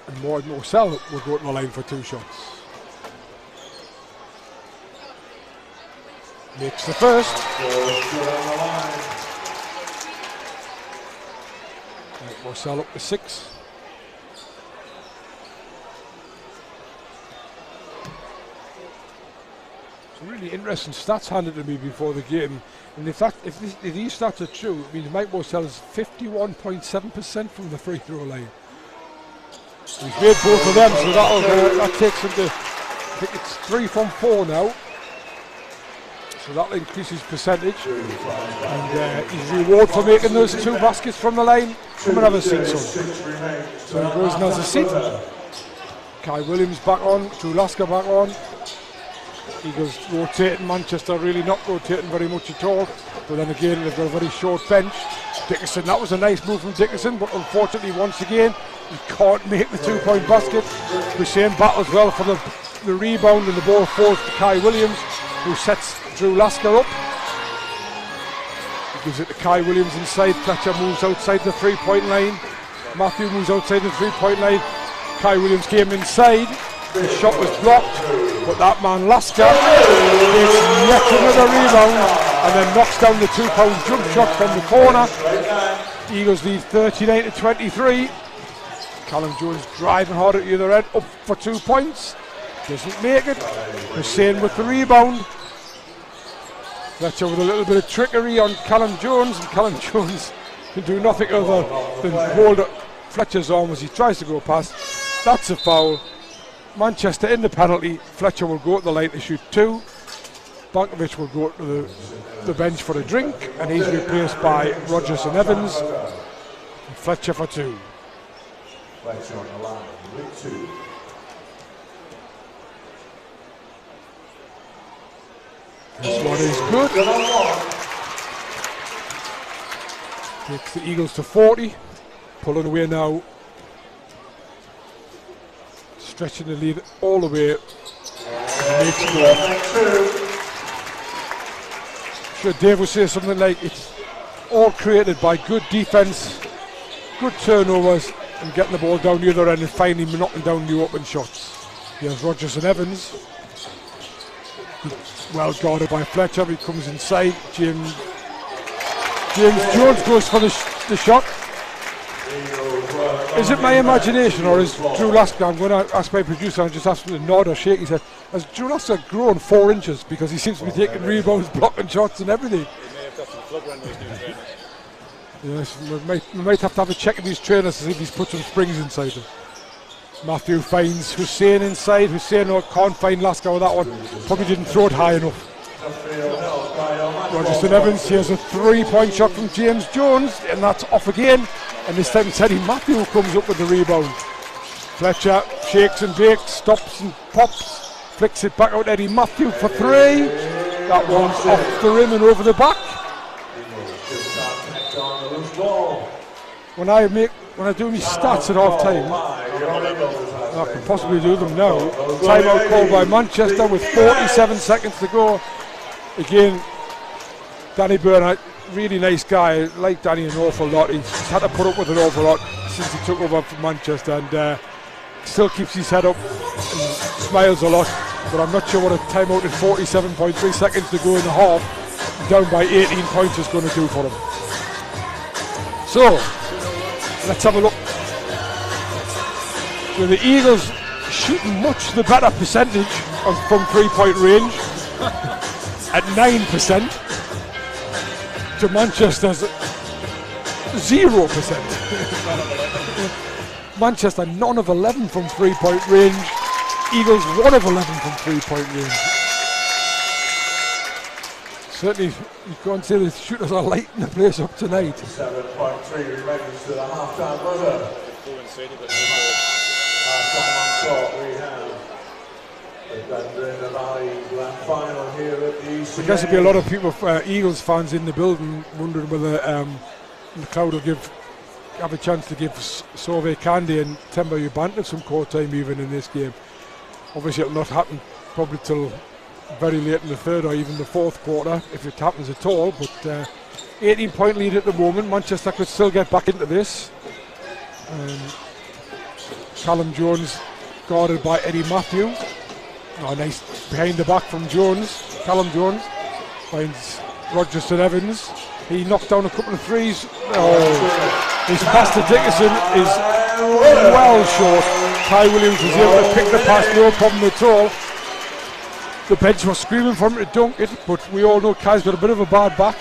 And Morsell will go to the line for 2 shots. Makes the first. Mike Morsell up to 6. Really interesting stats handed to me before the game, and if these stats are true, it means Mike Morsell is 51.7% from the free throw line. He's made both of them, so that takes him to, I think it's 3 from 4 now, so that'll increase his percentage, and his reward for making those 2 baskets from the line. Come and have a seat, son. So he goes and has a seat. Kai Williams back on, Drew Lasker back on. Eagles rotating, Manchester really not rotating very much at all, but then again they've got a very short bench. Dickerson, that was a nice move from Dickerson, but unfortunately once again he can't make the 2-point basket. Hussein battles well for the rebound, and the ball falls to Kai Williams, who sets Drew Lasker up. He gives it to Kai Williams inside. Fletcher moves outside the 3-point line. Matthew moves outside the 3-point line. Kai Williams came inside. The shot was blocked, but that man Lasker takes yet another rebound and then knocks down the 2-pound jump shot from the corner. Eagles lead 39-23. Callum Jones driving hard at the other end, up for 2 points. Doesn't make it. Hussein with the rebound. Fletcher with a little bit of trickery on Callum Jones, and Callum Jones can do nothing other than hold Fletcher's arm as he tries to go past. That's a foul. Manchester in the penalty. Fletcher will go to the line to shoot 2. Bankovic will go to the bench for a drink, and he's replaced by Rogers and Evans. And Fletcher for 2.
Fletcher on the line with 2.
This one is good. Takes the Eagles to 40. Pulling away now. Stretching the lead all the way. Sure, Dave will say something like it's all created by good defense, good turnovers, and getting the ball down the other end and finally knocking down the open shots. Here's Rogers and Evans. Well guarded by Fletcher. He comes inside. James Jones goes for the shot. Is it my imagination, or is Drew Lasker? I'm going to ask my producer and just ask him to nod or shake. He said, has Drew Lasker grown 4 inches, because he seems to be taking rebounds, blocking shots and everything?
He may have got some club run with his new trainers.
Yes, we might have to have a check of these trainers to see if he's put some springs inside them. Matthew finds Hussein inside. Hussein can't find Lasker with that one. Probably didn't throw it high enough. Rogers and Evans, here's a 3-point shot from James Jones, and that's off again. And this time it's Eddie Matthew who comes up with the rebound. Fletcher shakes and bakes, stops and pops, flicks it back out to Eddie Matthew for 3. That one's off the rim and over the back. When I do my stats at half time, I can possibly do them now. Timeout called by Manchester with 47 seconds to go. Again, Danny Byrne, really nice guy. I like Danny an awful lot. He's had to put up with an awful lot since he took over from Manchester, and still keeps his head up and smiles a lot. But I'm not sure what a timeout at 47.3 seconds to go in the half, down by 18 points, is going to do for him. So, let's have a look. With the Eagles shooting much the better percentage from 3-point range at 9% to Manchester's 0%. Manchester none of 11 from 3-point range. Eagles 1 of 11 from 3-point range. Certainly, you can't say the shooters are lighting the place up tonight.
7.3 remains to the half-time buzzer. We have the Thunder in the Valley Grand Final here at the ECA.
I guess there'll be a lot of people, Eagles fans in the building, wondering whether the crowd will have a chance to give Sauve Candy and Temba Ubanti some court time even in this game. Obviously it'll not happen probably till very late in the third or even the fourth quarter, if it happens at all, but 18-point lead at the moment. Manchester could still get back into this. Callum Jones guarded by Eddie Matthew. Oh, nice behind the back from Jones. Callum Jones finds Rogerson Evans. He knocked down a couple of threes. Oh, his pass to Dickerson is well short. Ty Williams was able to pick the pass, no problem at all. The bench was screaming for him to dunk it, but we all know Kai's got a bit of a bad back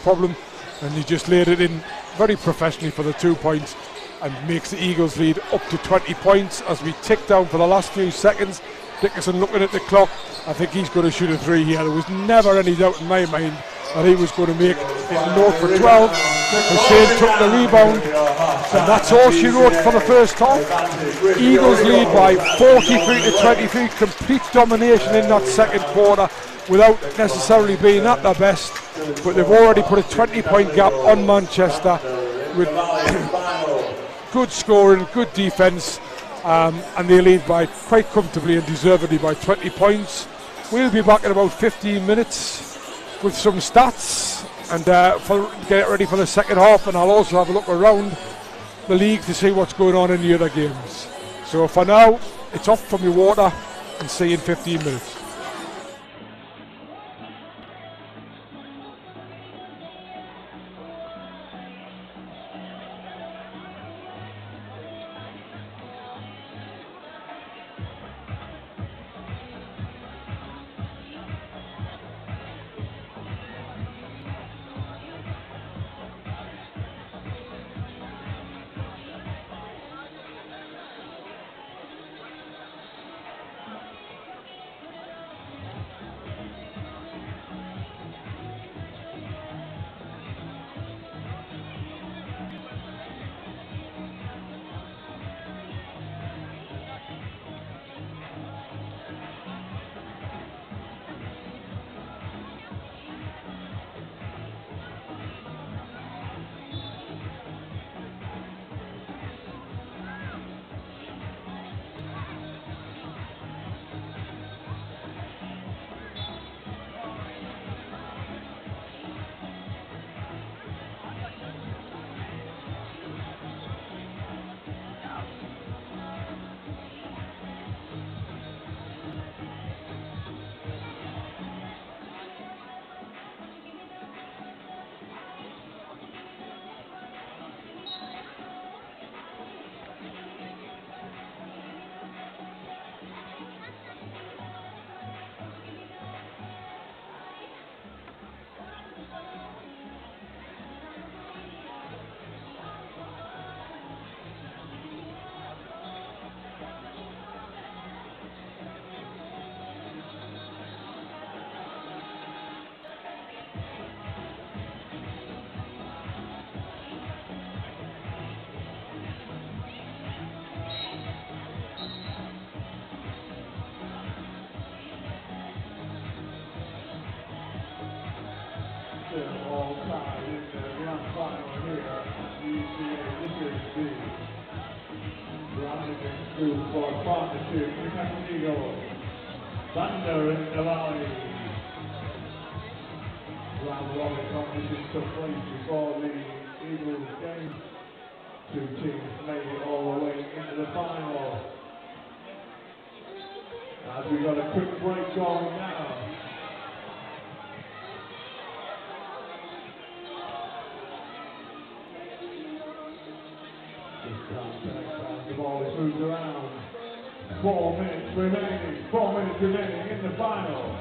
problem, and he just laid it in very professionally for the 2 points and makes the Eagles lead up to 20 points as we tick down for the last few seconds. Dickerson looking at the clock. I think he's going to shoot a three here. There was never any doubt in my mind that he was going to make it north for 12. Hussein took the rebound, and that's all she wrote for the first half. Eagles lead by 43 to 23. Complete domination in that second quarter without necessarily being at their best, but they've already put a 20-point gap on Manchester with good scoring, good defence, and they lead by quite comfortably and deservedly by 20 points. We'll be back in about 15 minutes with some stats and get ready for the second half, and I'll also have a look around the league to see what's going on in the other games. So for now, it's off from your water, and see you in 15 minutes.
All tied in the grand final here at the ECA. This is the School Sport Partnership, Newcastle Eagles, Thunder in the Valley. Round robin competition took place before the Eagles game. Two teams made it all the way into the final. As we got a quick break going now. The ball is moved around. 4 minutes remaining. 4 minutes remaining in the final.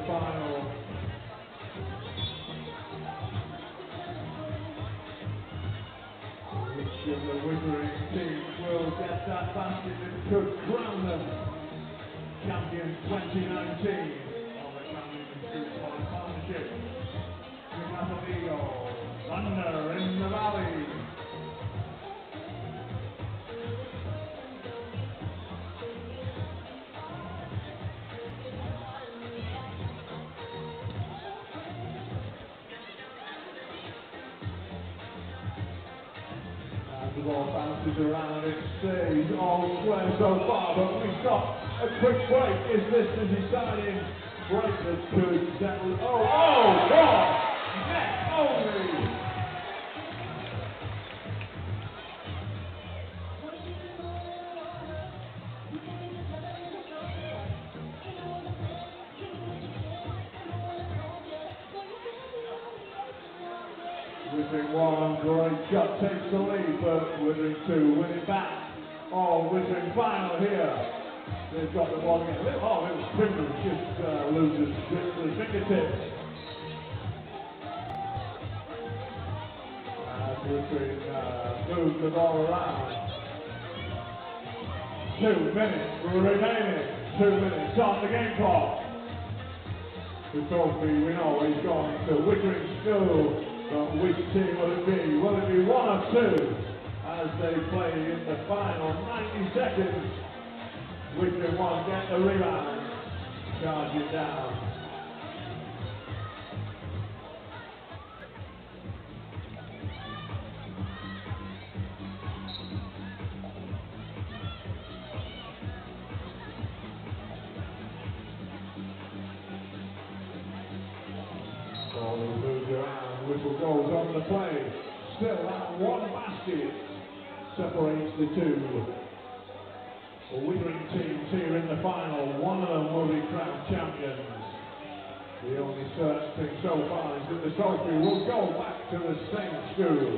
Final. Which of the withering teams will get that basket that could crown them champions 2019 on the Champions League Partnership? Newcastle Eagles, Thunder in the Valley. The ball bounces around, it stays all square so far, but we've got a quick break. Is this the deciding break that could settle? God! Net only! Withering one, great shot, takes the lead, but Withering two, win it back. Withering final here. They've got the ball again. It was Primrose, just loses the fingertips. Withering moves the ball around. 2 minutes remaining. 2 minutes on the game clock. The trophy we know is going to Withering School. But which team will it be? Will it be one or two as they play in the final 90 seconds? Withering one, get the rebound, charge it down. Ball moves around. Whistle goes on the play. Still that one basket separates the two. The Withering teams here in the final. One of them will be crowned champions. The only certain thing so far is that the trophy will go back to the same school.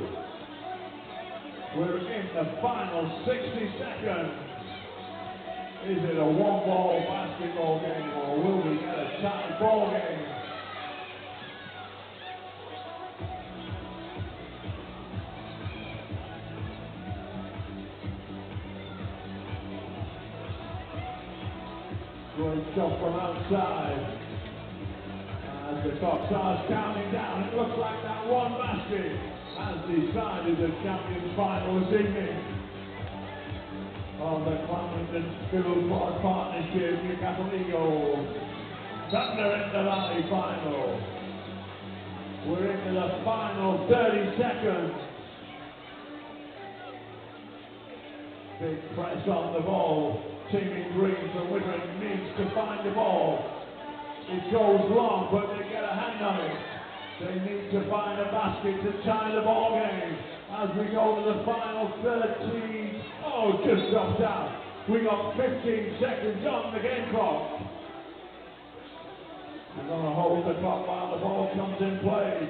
We're in the final 60 seconds. Is it a one-ball basketball game, or will we get a tie ball game? Great shot from outside. As the clock starts counting down, it looks like that one basket has decided the champions final this evening of the Clarendon School Sport Partnership. Newcastle Eagles, Thunder in the Valley final. We're into the final 30 seconds. Big press on the ball. Team in green from Withering needs to find the ball. It goes long, but they get a hand on it. They need to find a basket to tie the ball game. As we go to the final 13. Just dropped out. We got 15 seconds on the game clock. They're going to hold the clock while the ball comes in play.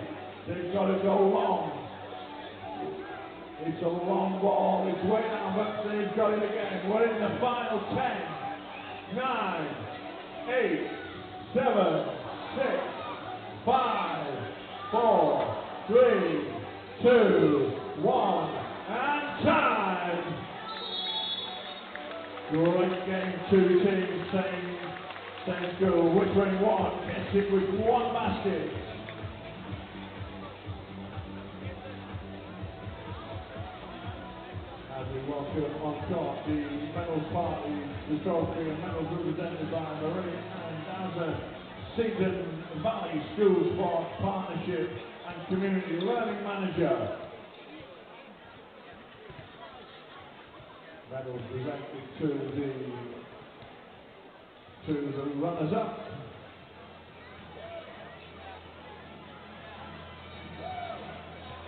They've got to go long. It's a long ball, it's way down, but they've got it again. We're in the final 10, 9, 8, 7, 6, 5, 4, 3, 2, 1, and time! Great game, two teams saying Same school, Whitway 1 gets it with 1 basket. As we welcome on top the medals party, the trophy and medals represented by Marie and Dowser, Seaton Valley School Sports Partnership and Community Learning Manager. Medals presented to the runners-up.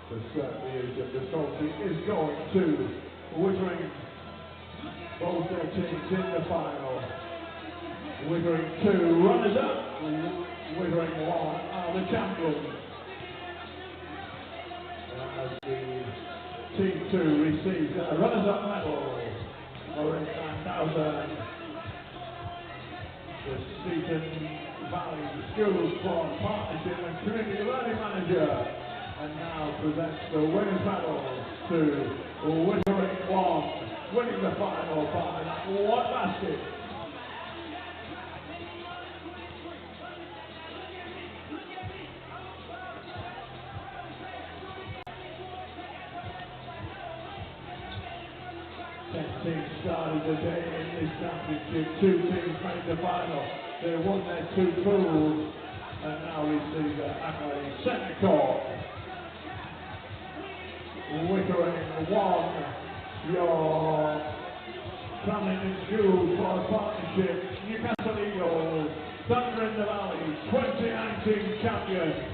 The certainty of the trophy is going to Wittering. Both their teams in the final. Wittering 2 runners-up. Wittering 1 are the champions. As the Team 2 receives a runners-up medal. Marie and Dowser, the Seaton Valley School Sports Partnership and Community Learning Manager, and now presents the winners' medal to Wittering 1, winning the final by 1 basket. Teams started the day in this championship. 2 teams made the final. They won their 2 pools and now receive their accolades. Centre court. Wittering 1, your Travelling School Sports Partnership, Newcastle Eagles, Thunder in the Valley, 2019 champions.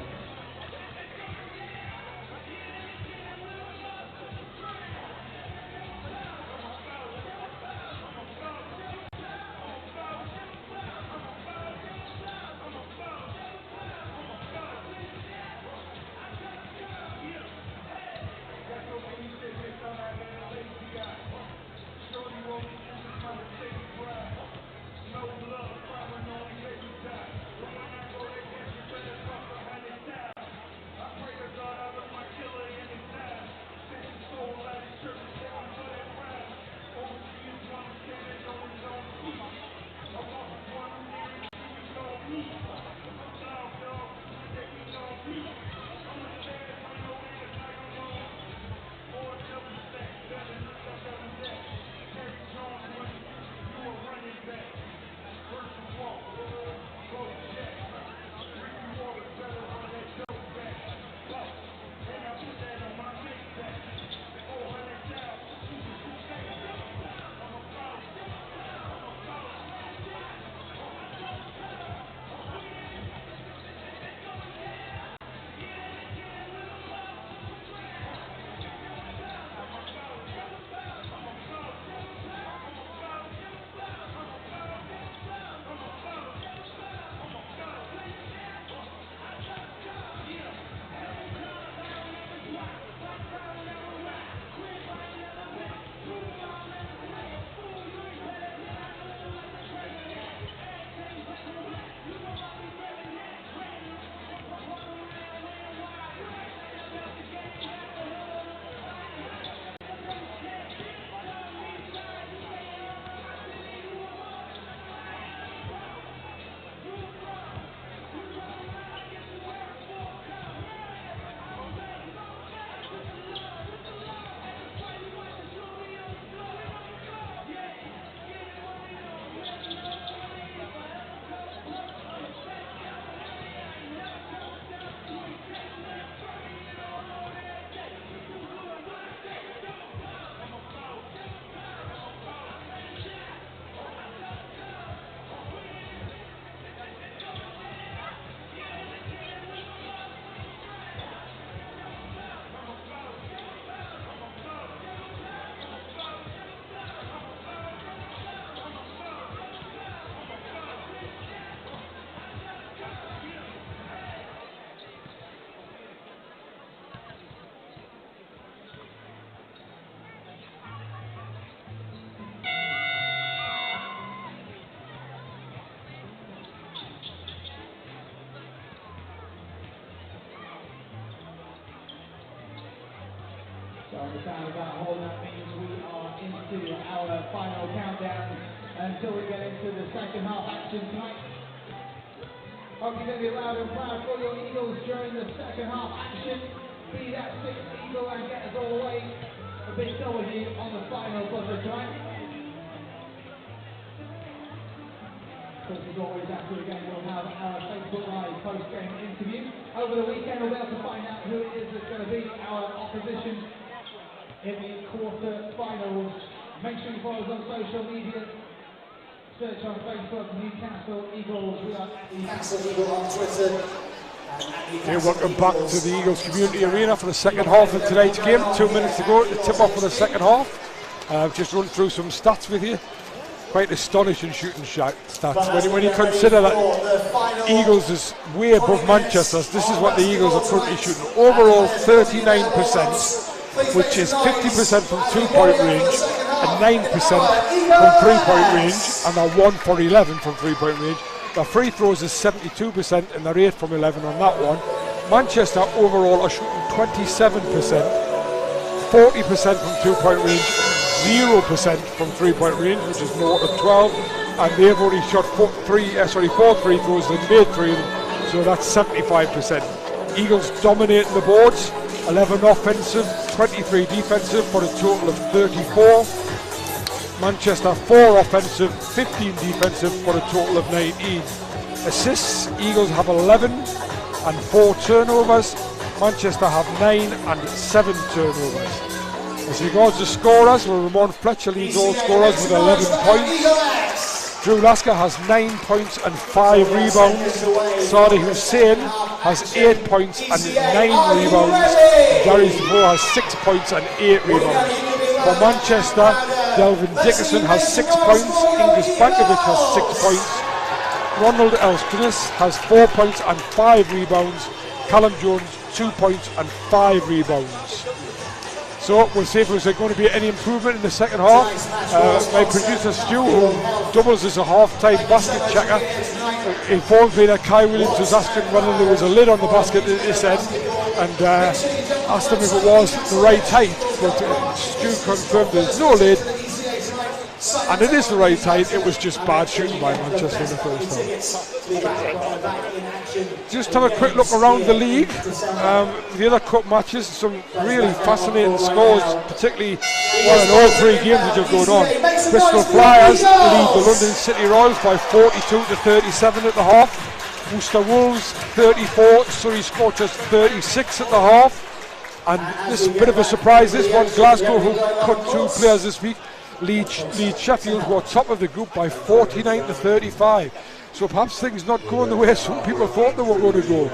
So on the sound of that horn, that means we are into our final countdown until we get into the second half action tonight.
Hope you're going to be loud and proud for your Eagles during the second half action. Be that sixth Eagle and get us all the way. A big W on the final buzzer tonight. Of course, as always, after the game, we'll have our Facebook Live post-game interview. Over the weekend, we'll be able to find out who it is that's going to be our opposition in the quarter-finals. Make sure you follow us on social media. Search on Facebook, Newcastle Eagles. We are
Newcastle Eagle on Twitter.
Okay, welcome back to the Eagles Community Arena for the second half of tonight's game. 2 minutes to go to tip off for the second half. I've just run through some stats with you. Quite astonishing shooting stats. When you consider that Eagles is way above Manchester's, this is what the Eagles are currently shooting. Overall 39%, which is 50% from 2-point range and 9% from 3-point range, and they're 1 for 11 from 3-point range. The free throws is 72% and they're 8 from 11 on that one. Manchester overall are shooting 27%, 40% from 2-point range, 0% from 3-point range, which is 0 to 12, and they've only shot 4 free throws and made 3 of them, so that's 75%. Eagles dominating the boards, 11 offensive, 23 defensive for a total of 34. Manchester 4 offensive, 15 defensive for a total of 19. Assists, Eagles have 11 and 4 turnovers. Manchester have 9 and 7 turnovers. As regards the scorers, well, Ramon Fletcher leads all scorers with 11 points. Drew Lasker has 9 points and 5 rebounds. Sadi Hussein has 8 points and 9 rebounds. Darius DeVoe has 6 points and 8 rebounds. For Manchester, Delvin Dickerson has 6 points. Ingris Bankovic has 6 points. Ronald Elskinis has 4 points and 5 rebounds. Callum Jones 2 points and 5 rebounds. So we'll see if there's going to be any improvement in the second half. My producer Stu, who doubles as a half-time basket checker, informed me that Kai Williams was asking whether there was a lid on the basket at this end, and asked him if it was the right height, but Stu confirmed there's no lid, and it is the right height. It was just bad shooting by Manchester in the first half. Just have a quick look around the league. The other cup matches, some really fascinating scores, particularly in all 3 games which have gone on. Bristol Flyers lead the London City Royals by 42 to 37 at the half. Worcester Wolves 34, Surrey Scorchers 36 at the half. And this is a bit of a surprise, this one, Glasgow, who cut 2 players this week, lead Sheffield, who are top of the group by 49 to 35. So perhaps things not going the way some people thought they were going to go.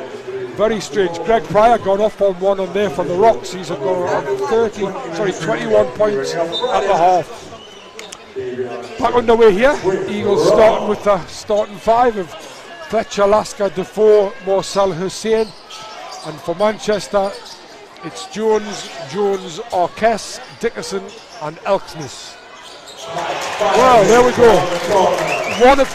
Very strange. Greg Pryor gone off on one on there for the Rocks. He's got around 21 points at the half. Back underway here. Eagles starting with the starting 5 of Fletcher, Lasker, Defoe, Morsel, Hussein. And for Manchester, it's Jones, Arquez, Dickerson and Elksness. Well, there we go. 1 of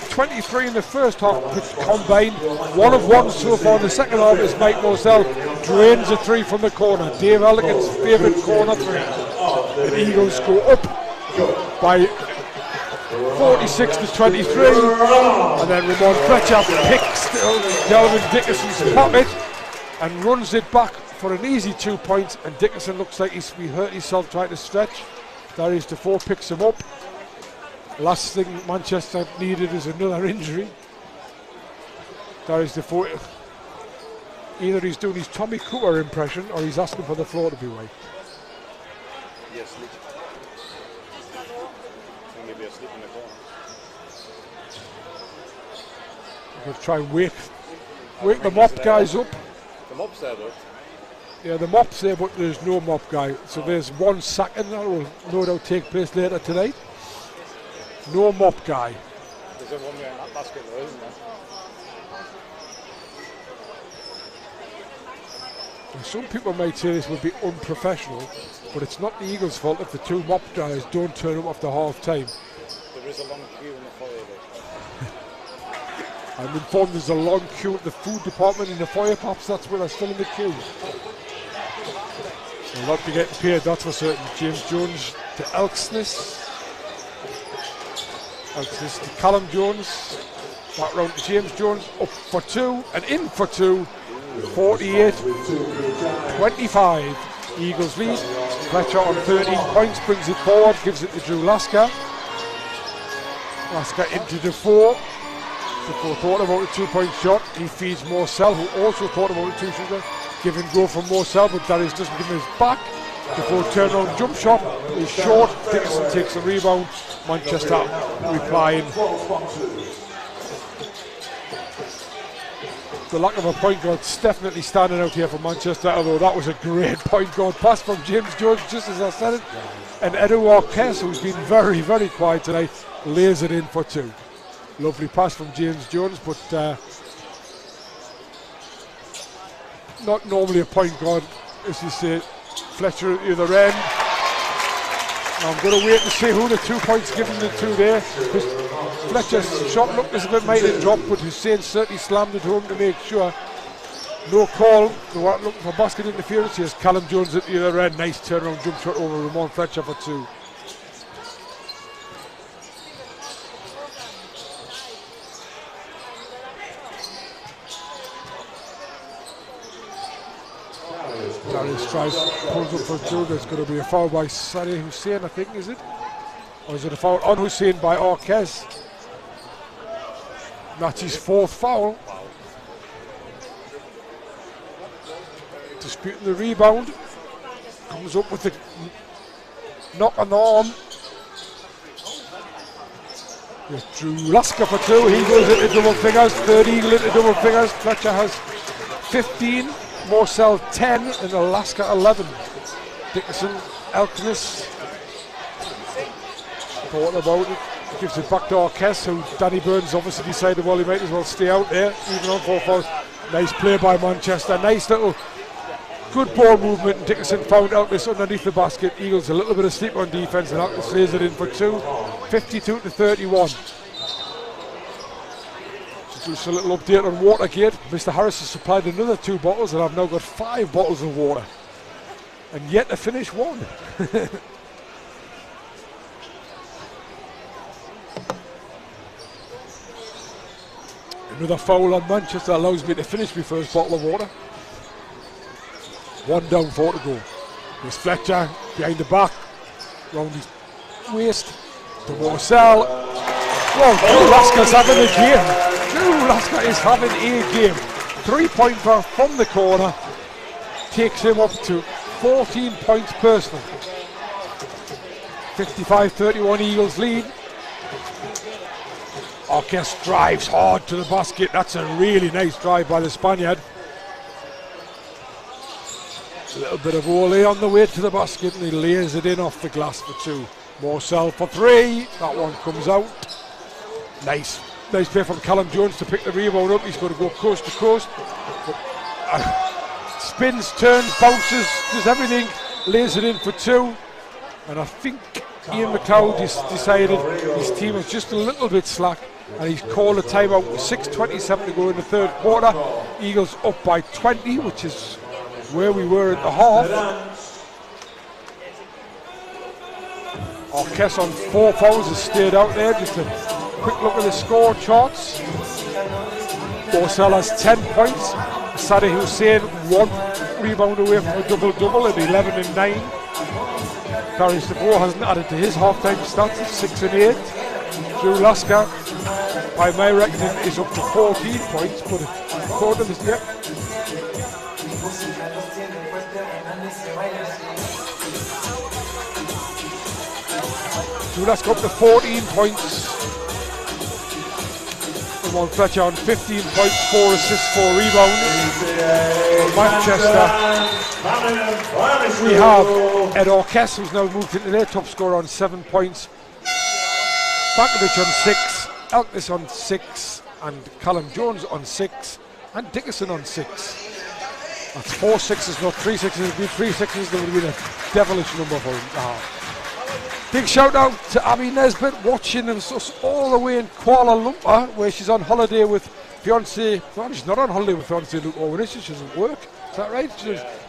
23 in the first half combined. 1 of 1 so far in the second half is Mike Morsel. Drains a 3 from the corner. Dave Ellicott's favourite corner 3. The Eagles go up by 46 to 23. And then Ramon Fletcher picks Delvin Dickerson's pocket and runs it back for an easy 2 points. And Dickerson looks like he's hurt himself trying to stretch. Darius DeFoe picks him up. Last thing Manchester needed is another injury. Darius DeFoe, either he's doing his Tommy Cooper impression or he's asking for the floor to be wiped.
Yes, maybe asleep in the corner.
We'll try and wake the mop guys up.
The mop's there though.
Yeah, the mop's there, but there's no mop guy. So there's one sacking that will no doubt take place later tonight. No mop guy.
There's a one guy in that basket though, isn't there?
And some people might say this would be unprofessional, but it's not the Eagles' fault if the 2 mop guys don't turn up after half time.
There is a long queue in the foyer though.
I'm informed there's a long queue at the food department in the foyer, perhaps that's where they're still in the queue. A lot to get paid, that's for certain. James Jones to Elksness. Elksness to Callum Jones. Back round to James Jones, up for 2 and in for 2. 48-25. Eagles lead. Fletcher on 13 points, brings it forward, gives it to Drew Lasker. Lasker into Defoe. Defoe thought about a 2-point shot. He feeds Morcell, who also thought about a 2-shooter. Give and go from Morcell, but Darius doesn't give him his back. Defoe turnaround jump shot is short. Dickinson takes the rebound. Manchester replying. The lack of a point guard's definitely standing out here for Manchester, although that was a great point guard pass from James Jones, just as I said it. And Edu Arquez, who's been very, very quiet tonight, lays it in for 2. Lovely pass from James Jones, but not normally a point guard, as you say. Fletcher at the other end. I'm going to wait to see who the 2 points given the 2 there. Fletcher's shot looked as if it might have dropped, but Hussein certainly slammed it home to make sure. No call. They weren't looking for basket interference. Here's Callum Jones at the other end. Nice turnaround jump shot over Ramon Fletcher for 2. Darius tries, pulls up for 2. There's going to be a foul by Sadie Hussein, I think, is it? Or is it a foul on Hussein by Arquez? That's his 4th foul. Disputing the rebound. Comes up with the knock on the arm. Here's Drew Lasker for 2. He goes into double figures. 3rd Eagle into double figures. Fletcher has 15. Morcell 10 and Alaska 11. Dickinson, Elkness thought about it, gives it back to Arquez, who Danny Burns obviously decided, well, he might as well stay out there, even on 4 fouls. Nice play by Manchester, nice little good ball movement, and Dickinson found Elkness underneath the basket. Eagles a little bit of sleep on defence, and Elkness lays it in for 2, 52-31. Just a little update on Watergate. Mr. Harris has supplied another 2 bottles, and I've now got 5 bottles of water, and yet to finish 1. Another foul on Manchester allows me to finish my first bottle of water. 1 down, 4 to go. There's Fletcher behind the back, round his waist to Morcell. Well, Drew Lasker's having a game. Drew Lasker is having a game. 3-pointer from the corner takes him up to 14 points personal. 55-31 Eagles lead. Arquez drives hard to the basket. That's a really nice drive by the Spaniard. A little bit of Ole on the way to the basket, and he lays it in off the glass for 2. Morcell for 3. That one comes out. Nice play from Callum Jones to pick the rebound up. He's going to go coast to coast. But, spins, turns, bounces, does everything. Lays it in for 2. And I think Ian McLeod has decided his team is just a little bit slack, and he's called a timeout with 6:27 to go in the 3rd quarter. Eagles up by 20, which is where we were at the half. Arquez on 4 fouls has stayed out there. Just a quick look at the score charts. Morcell has 10 points. Sadie Hussein 1 rebound away from a double-double at 11 and 9. Darius Defoe hasn't added to his half-time stats of 6 and 8. Drew Lasker, by my reckoning, is up to 14 points, but according to this, yep. Drew Lasker up to 14 points. Ramon Fletcher on 15 points, 4 assists, 4 rebounds. For Manchester, we have Ed Arquez, who's now moved into their top scorer on 7 points. Bakovic on 6, Elkness on 6, and Callum Jones on 6, and Dickinson on 6. That's 4 sixes, not 3 sixes. If it had been 3 sixes, there would have been a devilish number for him. Big shout out to Abby Nesbitt, watching us all the way in Kuala Lumpur, where she's on holiday with fiance. Well, she's not on holiday with fiance Luke Owen, she doesn't work. Is that right?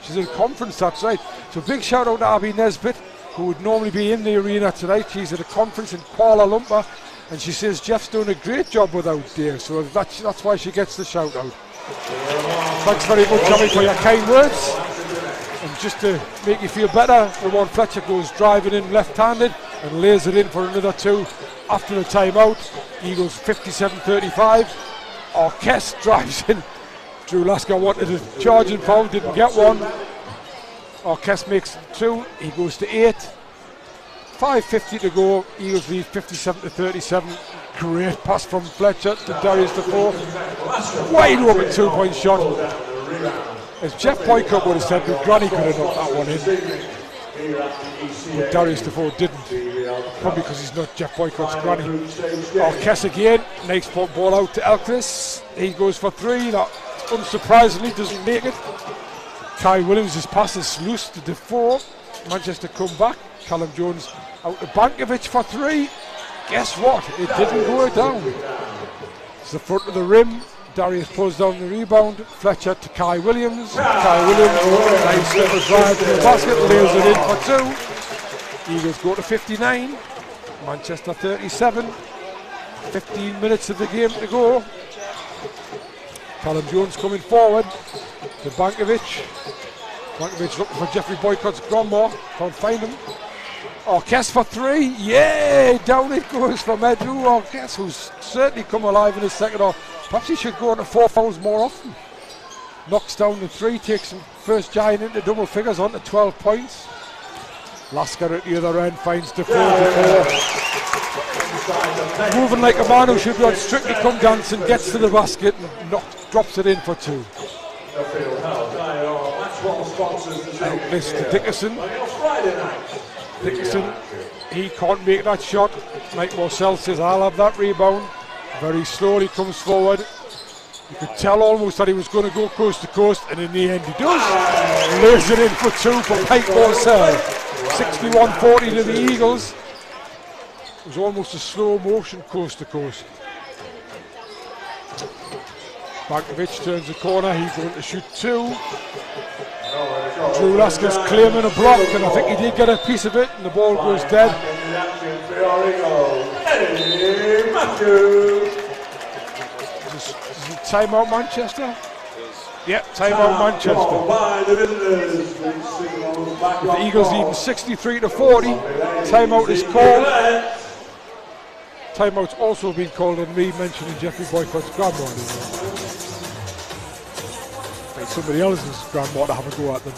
She's at a conference, that's right. So big shout out to Abby Nesbitt, who would normally be in the arena tonight. She's at a conference in Kuala Lumpur. And she says Jeff's doing a great job without Dave, so that's why she gets the shout out. Thanks very much, Tommy, for your kind words. And just to make you feel better, Ramon Fletcher goes driving in left-handed and lays it in for another 2 after the timeout. Eagles 57-35. Orkest drives in. Drew Lasker wanted a charging foul, didn't get one. Orkest makes 2, he goes to 8. 5:50 to go, Eagles lead 57-37. Great pass from Fletcher to Darius Defoe. Wide open 2-point shot. As Jeff Boycott would have said, Granny could have knocked that one in. But Darius Defoe didn't. Probably because he's not Jeff Boycott's granny. Orkest again, nice ball out to Elkris. He goes for 3, that unsurprisingly doesn't make it. Kai Williams' pass is loose to Defoe. Manchester come back. Callum Jones out to Bankovic for 3. Guess what? It didn't go down. It's the front of the rim. Darius pulls down the rebound. Fletcher to Kai Williams. Kai Williams, nice little drive to the basket, lays it in for 2. Eagles go to 59. Manchester 37. 15 minutes of the game to go. Callum Jones coming forward to Bankovic. Bankovic looking for Jeffrey Boycott's Gromore. Can't find him. Orkest for 3. Yay! Down it goes from Andrew Orkest, who's certainly come alive in his second half. Perhaps he should go on to 4 fouls more often. Knocks down the 3, takes him first giant into double figures onto 12 points. Lasker at the other end finds Defoe. Moving like a man who should be on Strictly Come Dancing, gets to the basket and drops it in for 2. This to Dickerson. Dickerson, he can't make that shot. Mike Morsell says, I'll have that rebound. Very slowly comes forward. You could tell almost that he was going to go coast to coast, and in the end he does. Lays it in for 2 for Mike Morsell. 61-40 to the Eagles. It was almost a slow motion coast to coast. Bankovic turns the corner, he's going to shoot 2. Drew Lasker's claiming a block, and I think he did get a piece of it, and the ball goes dead. Is it timeout Manchester? Yep, timeout Manchester. With the Eagles leading 63-40, timeout is called. Timeout's also been called on me mentioning Jeffrey Boycott's grandmother. Somebody else's grandmother have a go at them.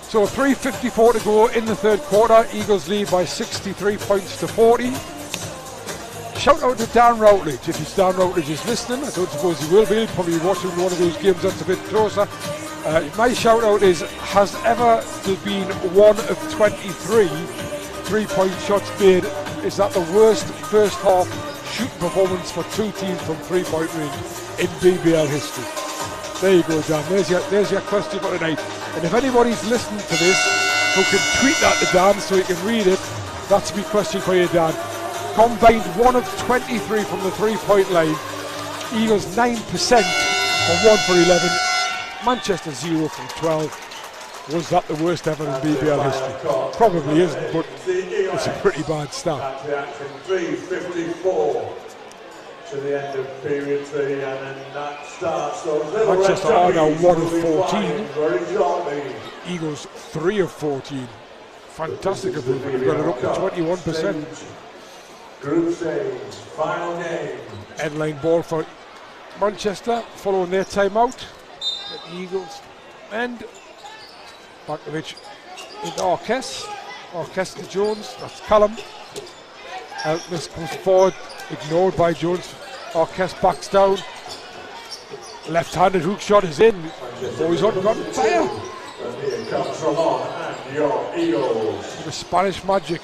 So 3:54 to go in the third quarter. Eagles lead by 63 points to 40. Shout out to Dan Routledge. If Dan Routledge is listening, I don't suppose he will be. He'll probably be watching one of those games that's a bit closer. My shout out is, has ever there been 1 of 23 3-point shots made? Is that the worst first half shooting performance for 2 teams from 3-point range in BBL history? There you go, Dan. There's your question for tonight. And if anybody's listening to this who can tweet that to Dan so he can read it, that's my question for you, Dan. Combined 1 of 23 from the 3-point line. Eagles 9% from 1 for 11. Manchester 0 from 12. Was that the worst ever in BBL history? Probably isn't, but it's a pretty bad start.
3:54 to the end of period 3, and then that starts.
Manchester are now 1 of 14. Eagles 3 of 14. Fantastic improvement. They've got it up to 21%.
Group stage, final game.
Headline ball for Manchester following their timeout. The Eagles and Bankovic into Orkest. Orkest to Jones. That's Callum. Elkris comes forward, ignored by Jones. Orkest backs down. Left-handed hook shot is in. Boys on fire.
And here comes Ramon and your Eagles.
The Spanish magic.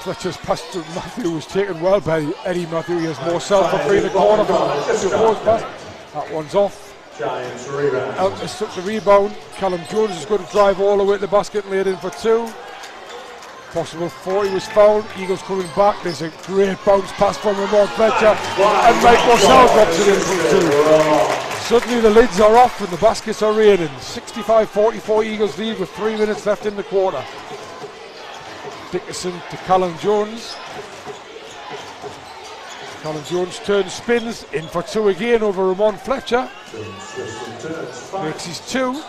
Fletcher's pass to Matthew was taken well by Eddie Matthew. He has more self for 3 in the corner. That one's off.
Giants rebound.
Elkris took the rebound. Callum Jones is going to drive all the way to the basket and lay it in for 2. Possible 4, he was fouled. Eagles coming back. There's a great bounce pass from Ramon Fletcher. And Mike Morsell drops it in for 2. Suddenly the lids are off and the baskets are raining. 65-44 Eagles lead with 3 minutes left in the quarter. Dickerson to Callum Jones. Callum Jones turns, spins, in for two again over Ramon Fletcher. Makes his two.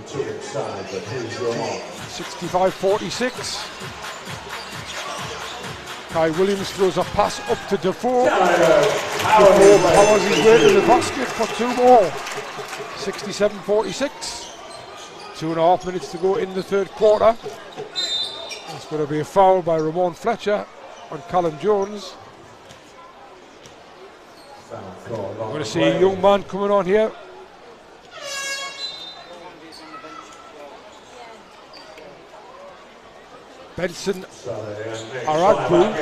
65-46. Kai Williams throws a pass up to Defoe. Defoe powers his way to the basket for two more. 67-46. 2.5 minutes to go in the third quarter. It's going to be a foul by Ramon Fletcher on Callum Jones. We're going to see a young man coming on here. Benson Aradbu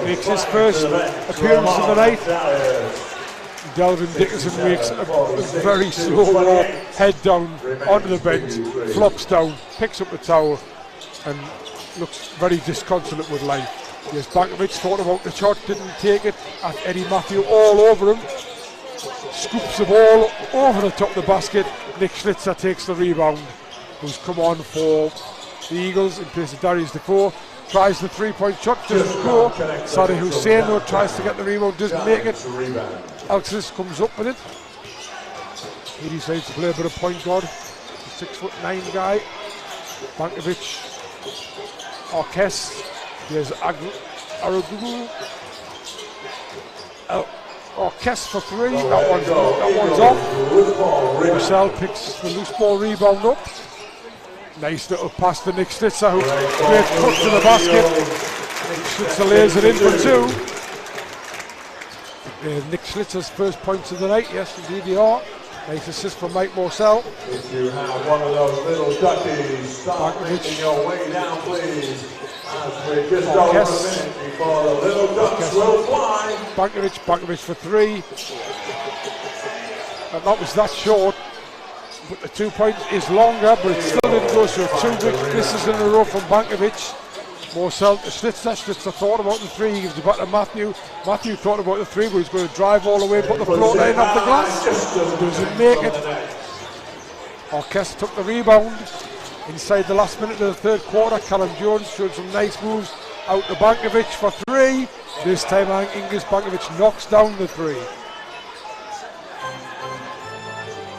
makes his first appearance of the night. Delvin Dickerson makes a very slow walk, head down onto the bench, flops down, picks up the towel and looks very disconsolate with life. Yes, Bankovic thought about the shot, didn't take it. Eddie Matthew all over him. Scoops the ball over the top of the basket. Nick Schlitzer takes the rebound, who's come on for the Eagles in place of Darius Defoe. Tries the three-point shot, doesn't go. Sadeh Hussein though tries to get the rebound, doesn't make it. Alexis comes up with it. He decides to play a bit of point guard. 6'9" guy. Bankovic, Orkes. There's Aragugu. Orkes for three. That one's off. Marcel picks the loose ball rebound up. Nice little pass to Nick Schlitzer, who great cut to the basket. Schlitzer lays it in for two. Nick Schlitzer's first points of the night, yes indeed they are. Nice assist from Mike Marcel.
If you have one of those little duckies, start making your way down please. As we just over a minute before the little ducks will fly.
Bankovic for three. And that was that short. But the 2 point is longer, but it still didn't go, so two big misses in a row from Bankovic. Marcel to Schlitzer. Schlitzer thought about the three, he gives it back to Matthew. Matthew thought about the three, but he's going to drive all the way, put the float line off the glass. Doesn't make it. Orkes took the rebound. Inside the last minute of the third quarter, Callum Jones showed some nice moves out to Bankovic for three. This time Ingus Bankovic knocks down the three.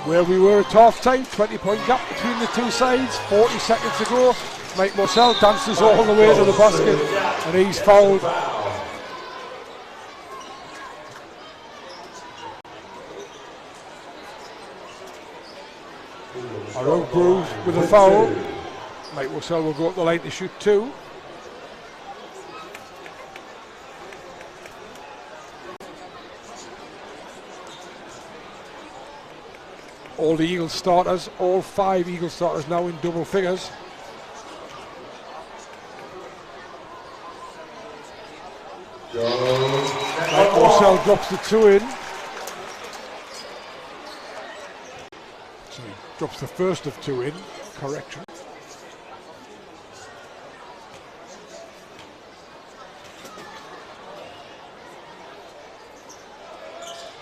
Where we were at half time, 20-point gap between the two sides, 40 seconds to go. Mike Marcel dances all the way to the basket and he's fouled. Aragugu with a foul. Mike Marcel will go up the line to shoot two. All the Eagles starters, all 5 Eagles starters now in double figures. Mike Marcel drops the two in. So he drops the first of two in, correction.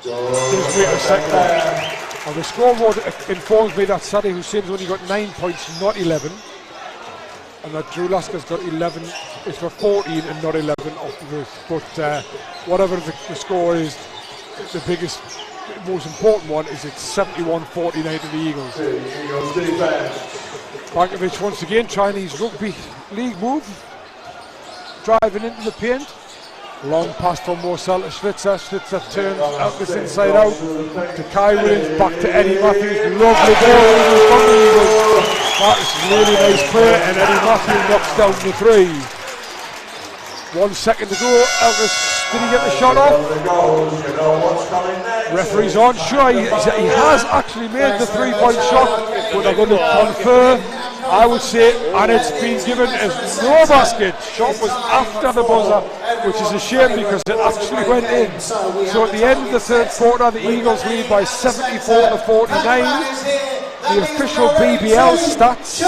Just wait a second. And the scoreboard informs me that Sadeh Hussein's only got 9 points, not 11. And that Drew Lasker's got 11, it's for 14 and not 11 off the but whatever the score is, the biggest, most important one is it's 71-49 to the Eagles. Bankovic once again trying his rugby league move, driving into the paint. Long pass from Marcel to Schlitzer. Schlitzer turns out this inside out to Kai Williams, back to Eddie Matthews. Lovely ball from the Eagles. That is a really nice play, and Eddie Matthews knocks down the three. 1 second to go. Elvis, did he get the shot off? Referee's on. Sure, he has actually made the 3-point shot, but they're going to confer. I would say, and it's been given as no basket. Shot was after the buzzer, which is a shame because it actually went in. So at the end of the third quarter, the Eagles lead by 74-49. The official BBL stats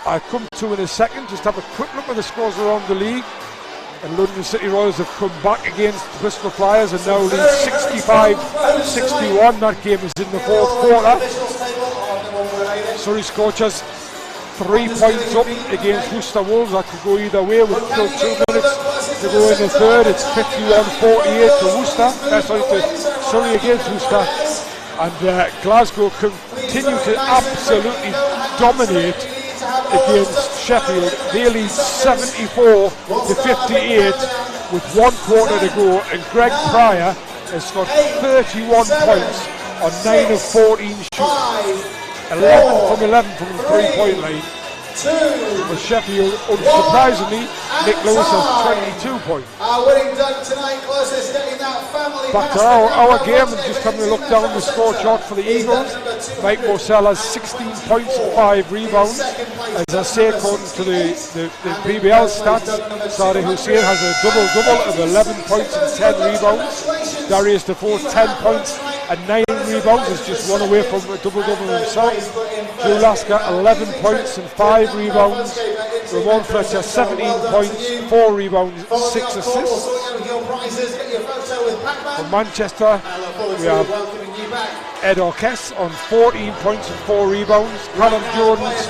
I'll come to in a second. Just have a quick look at the scores around the league. and London City Royals have come back against Bristol Flyers and now lead 65-61. That game is in the fourth quarter. Surrey Scorchers 3 points up against Worcester Wolves. That could go either way with still 2 minutes to go in the third. It's 51-48 to Worcester. To Surrey against Worcester. And Glasgow continue to absolutely dominate against Sheffield. They lead 74-58 with 1 quarter to go, and Greg Pryor has got 31 points on 9 of 14 shoots. 11 from 11 from the 3-point line. For Sheffield, unsurprisingly, Nick Lewis has 22 points. Back to our game, and just having a look down the score chart for the Eagles. Mike Morsell has 16 points and 5 rebounds. As I say, according to the BBL stats, Sadeh Hussein has a double-double of 11 points and 10 rebounds. Darius Defoe 10 points and 9 rebounds, is just one away from a double-double himself. Drew Lasker 11 points and 5 rebounds. Ramon Fletcher 17 points, 4 rebounds, 6 assists. From Manchester we have Ed Orkes on 14 points and 4 rebounds. Callum Jones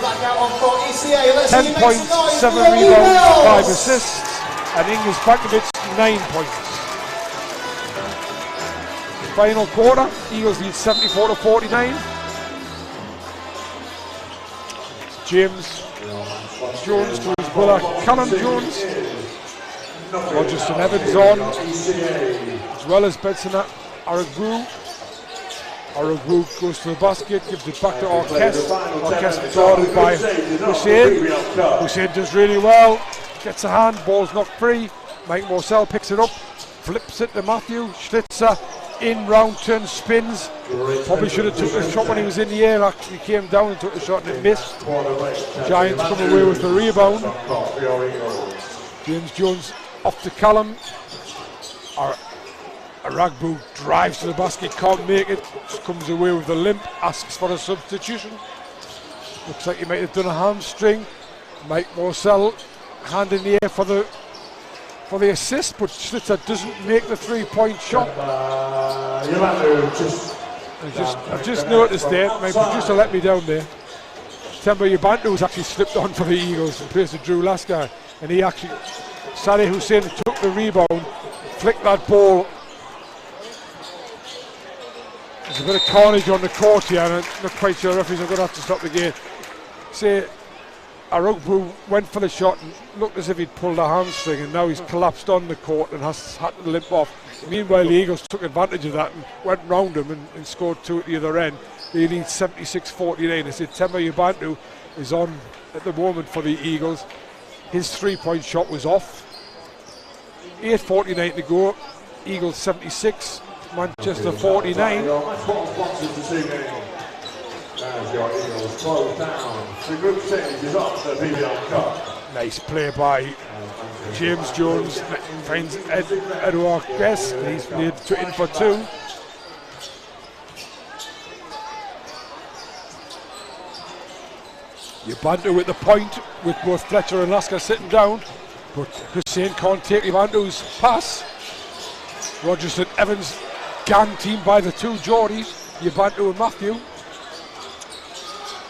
10 points, 7 rebounds, 5 assists. And Ingus Bakovic 9 points. Final quarter, Eagles lead 74-49. James Jones to his brother Callum Jones. Rogerson Evans on, as well as Benson Aragbu. Aragbu goes to the basket, gives it back to Orkes. Orkes guarded by Hussein. Hussein does really well, gets a hand, ball's knocked free. Mike Morsell picks it up, flips it to Matthew. Schlitzer in, round turn, spins. Probably should have took a shot when he was in the air. Actually came down and took a shot and it missed. Giants come away with the rebound. James Jones off to Callum. Aragbu drives to the basket, can't make it. Just comes away with a limp, asks for a substitution. Looks like he might have done a hamstring. Mike Morsell hand in the air for the assist, but Schlitzer doesn't make the 3-point shot. I've just noticed there, my producer let me down there. Temba Yabantu has actually slipped on for the Eagles in place of Drew Lasker, and he actually, Sadeh Hussein took the rebound, flicked that ball. There's a bit of carnage on the court here, and I'm not quite sure referees are going to have to stop the game. Say, Arugbu went for the shot and looked as if he'd pulled a hamstring, and now he's collapsed on the court and has had to limp off. Meanwhile, the Eagles took advantage of that and went round him and scored 2 at the other end. They lead 76-49. I said Temba Yabantu is on at the moment for the Eagles. His 3-point shot was off. 8:49 to go. Eagles 76, Manchester 49.
As your Eagles close down, the group stage is off the BBL Cup.
Nice play by James Jones, finds Edouard Guest, he's played in for 2. Yabantu at the point with both Fletcher and Lasker sitting down, but Hussein can't take Yabantu's pass. Rogerson Evans gang team by the 2 Geordies, Yabantu and Matthew.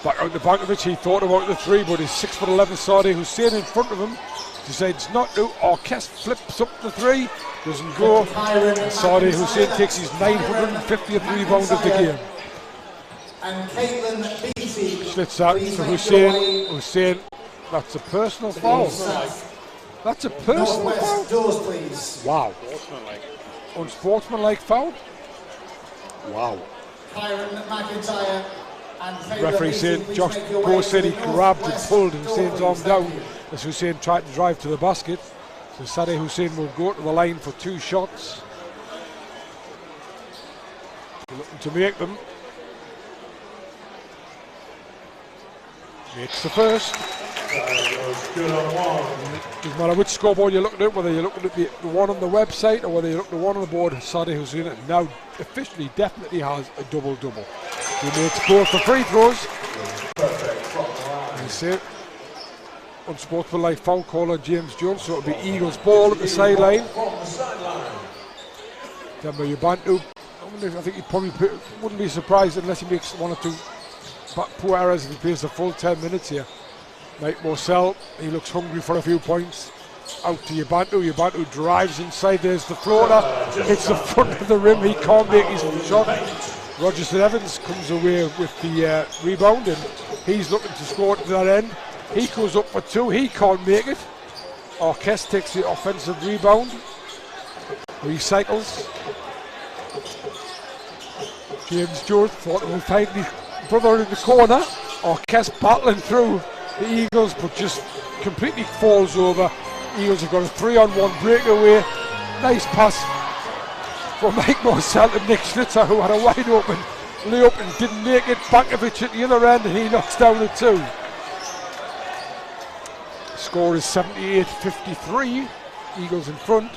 Back out to Bankovic, he thought about the 3, but his 6'11" Sadeh Hussein in front of him decides not to. Orkes flips up the 3, doesn't go. Sadeh Hussein takes his 950th rebound of the game. Schlitzer to Hussein. Hussein, that's a personal foul. That's a personal foul. Wow. Unsportsmanlike foul. Wow. Referee saying Josh Go said he grabbed and pulled Hussein's arm down as Hussein tried to drive to the basket. So Sadeh Hussein will go to the line for 2 shots. Looking to make them. Makes the first. Doesn't matter which scoreboard you're looking at, whether you're looking at the one on the website or whether you look at the one on the board. Sadeh Hussein now officially definitely has a double-double. He makes both the free throws. That's it. unsportsmanlike foul call on James Jones, so it'll be Eagles ball at the sideline. Demba Yabantu, I think he probably wouldn't be surprised unless he makes one or two poor errors if he plays the full 10 minutes here. Mike Morsell, he looks hungry for a few points. Out to Yabantu. Yabantu drives inside. There's the floater. Hits the front of the rim. He can't make his shot. Rogerson Evans comes away with the rebound, and he's looking to score to that end. He goes up for two. He can't make it. Arquette takes the offensive rebound. Recycles. James Jones thought he would find his brother in the corner. Arquette battling through the Eagles, but just completely falls over. Eagles have got a 3-on-1 breakaway. Nice pass from Mike Morsell to Nick Schnitzer, who had a wide open layup and didn't make it. Bankovic at the other end, and he knocks down the two. Score is 78-53. Eagles in front.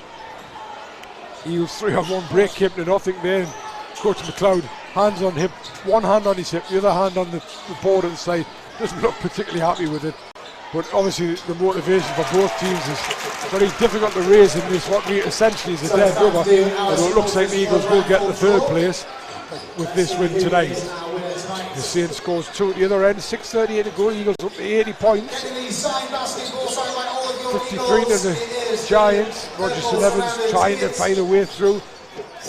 Eagles 3-on-1 break came to nothing there. Coach McLeod, hands on hip, one hand on his hip, the other hand on the board at the side. Doesn't look particularly happy with it. But obviously the motivation for both teams is very difficult to raise in this, what essentially is a dead rubber. Although it looks like the Eagles will get the third place with this win tonight. The Saints scores two at the other end, 6:38 to go. Eagles up to 80 points. 53 to the Giants. Rogerson Evans trying to find a way through.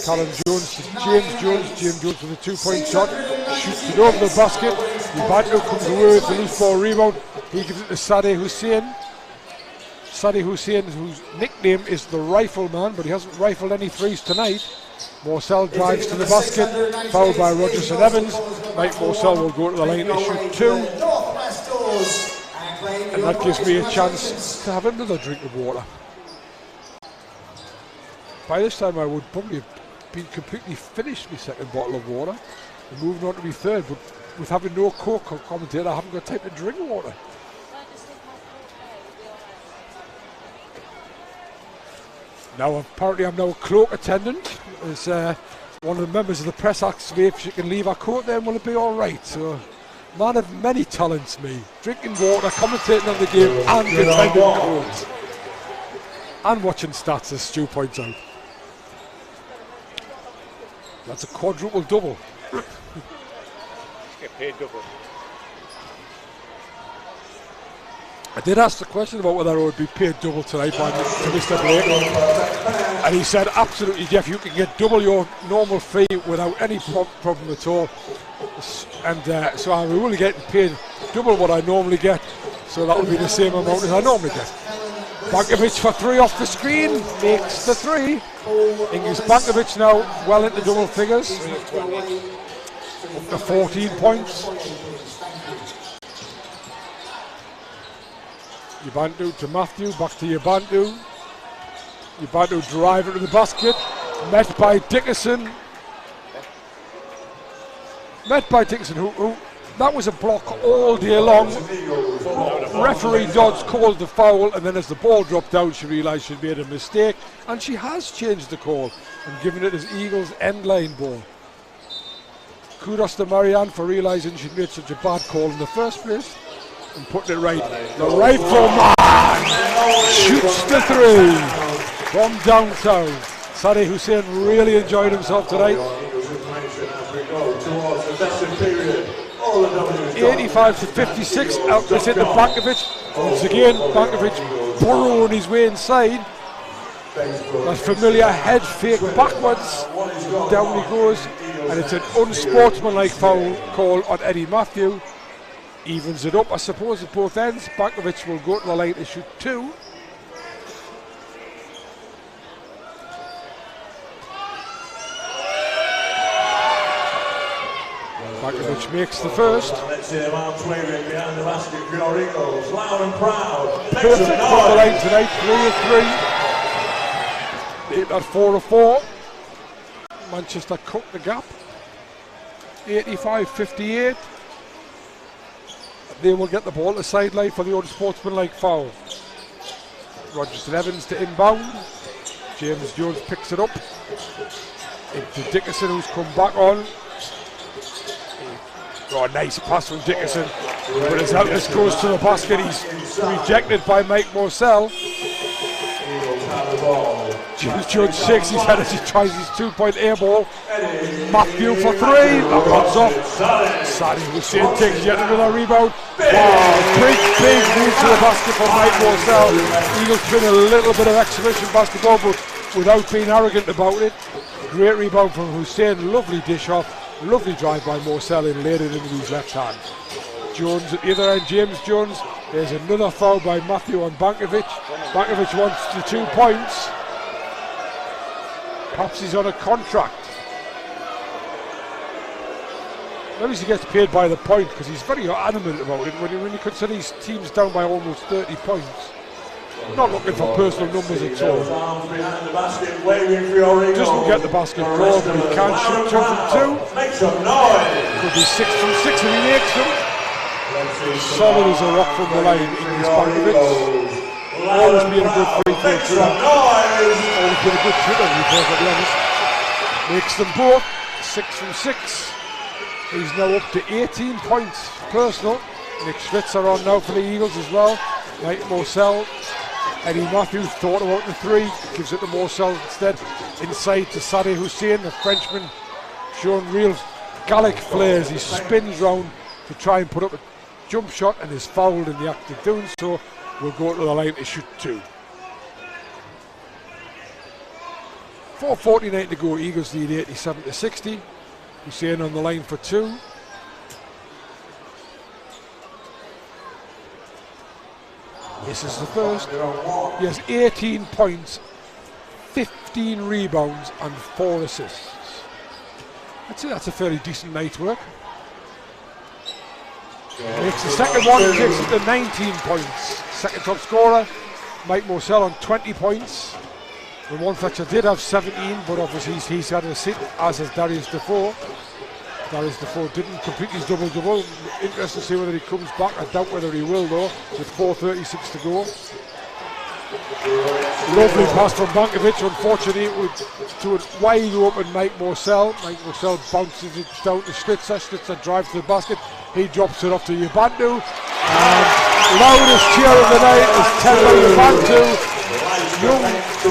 Callum Jones to James Jones. James Jones with a 2-point shot. Shoots it over the basket. Yabantu comes away with the loose ball rebound. He gives it to Sadeh Hussein. Sadeh Hussein, whose nickname is the Rifleman, but he hasn't rifled any threes tonight. Morsell drives to the basket, fouled by Rogerson Evans. Mike Morsell will go to the line to shoot two. And that gives me a chance to have another drink of water. By this time I would probably have been completely finished my second bottle of water and moving on to my third, but with having no commentator, I haven't got time to drink water. Now apparently I'm now a cloak attendant, as one of the members of the press asked me if she can leave her coat there and will it be alright. So, man of many talents me, drinking water, commentating on the game and defending coats. And watching stats, as Stu points out. That's a quadruple double.
Get paid double.
I did ask the question about whether I would be paid double tonight by Mr. Blake, and he said absolutely, Jeff, you can get double your normal fee without any problem at all. And so I will only get paid double what I normally get, so that will be the same amount as I normally get. Bankovic for three off the screen, makes the three. Ingis Bankovic now well into double figures, up to 14 points. Yabantu to Matthew, back to Yabantu. Yabantu driving to the basket, met by Dickerson. Who that was a block all day long. Referee Dodds called the foul, and then as the ball dropped down, she realised she'd made a mistake, and she has changed the call and given it as Eagles end line ball. Kudos to Marianne for realising she'd made such a bad call in the first place and putting it right. The Rifleman shoots the three from downtown. Sadeh Hussein really enjoyed himself tonight. 85-56, outlets it to Bankovic. Once again, Bankovic burrowing his way inside. That familiar head fake backwards. Down he goes, and it's an unsportsmanlike foul call on Eddie Matthew. Evens it up, I suppose, at both ends. Bankovic will go to the line to shoot two. Bankovic makes the first.
Let's see the arms waving behind the basket for your Eagles. Loud and proud.
Perfect from the line tonight, 3-3. Made that 4-4. Manchester cut the gap. 85-58. They will get the ball to the sideline for the unsportsmanlike foul. Rogerson Evans to inbound. James Jones picks it up. Into Dickerson, who's come back on. Oh, nice pass from Dickerson. But as Elkins goes to the basket, he's rejected by Mike Morcell. James Jones shakes his head as he tries his 2-point air ball. Matthew for 3, that one's off. Sadie Hussein takes yet another rebound. Wow, big move to the basket for Mike Morcell. Eagles playing a little bit of exhibition basketball, but without being arrogant about it. Great rebound from Hussein, lovely dish off, lovely drive by Morcell and laid it into his left hand. Jones at the other end, James Jones. There's another foul by Matthew on Bankovic. Bankovic wants the 2 points. Perhaps he's on a contract. Maybe he gets paid by the point because he's very adamant about it when you consider his team's down by almost 30 points. Not looking for personal numbers at all. Doesn't get the basket ball, but he can shoot 2 from 2. Could be 6 from 6 and he makes them. Solid as a rock from the line, English Bankovic. Always been a good free throw shooter. Always been a good shooter, to be perfectly honest. Makes them both 6 from 6. He's now up to 18 points personal. Nick Schwitzer on now for the Eagles as well. Mike Morcell. Eddie Matthews thought about the 3, gives it to Morcell instead. Inside to Sadie Hussein, the Frenchman, showing real Gallic flares. He spins round to try and put up a jump shot and is fouled in the act of doing so. Will go to the line to shoot 2. 4:49 to go. Eagles lead 87-60. Hussein on the line for 2. This is the first. He has 18 points, 15 rebounds and 4 assists. I'd say that's a fairly decent night's work. Makes the second one, takes it to 19 points. Second top scorer, Mike Morcell on 20 points. Ramon Fletcher did have 17, but obviously he's had a sit, as has Darius Defoe. Darius Defoe didn't complete his double-double. Interesting to see whether he comes back. I doubt whether he will though, with 4:36 to go. Lovely pass from Bankovic, unfortunately to a wide open Mike Morcell. Mike Morcell bounces it down to Schwitzer. Schwitzer drives to the basket. He drops it off to Ubantu. And loudest cheer of the night is Temba Ubantu, young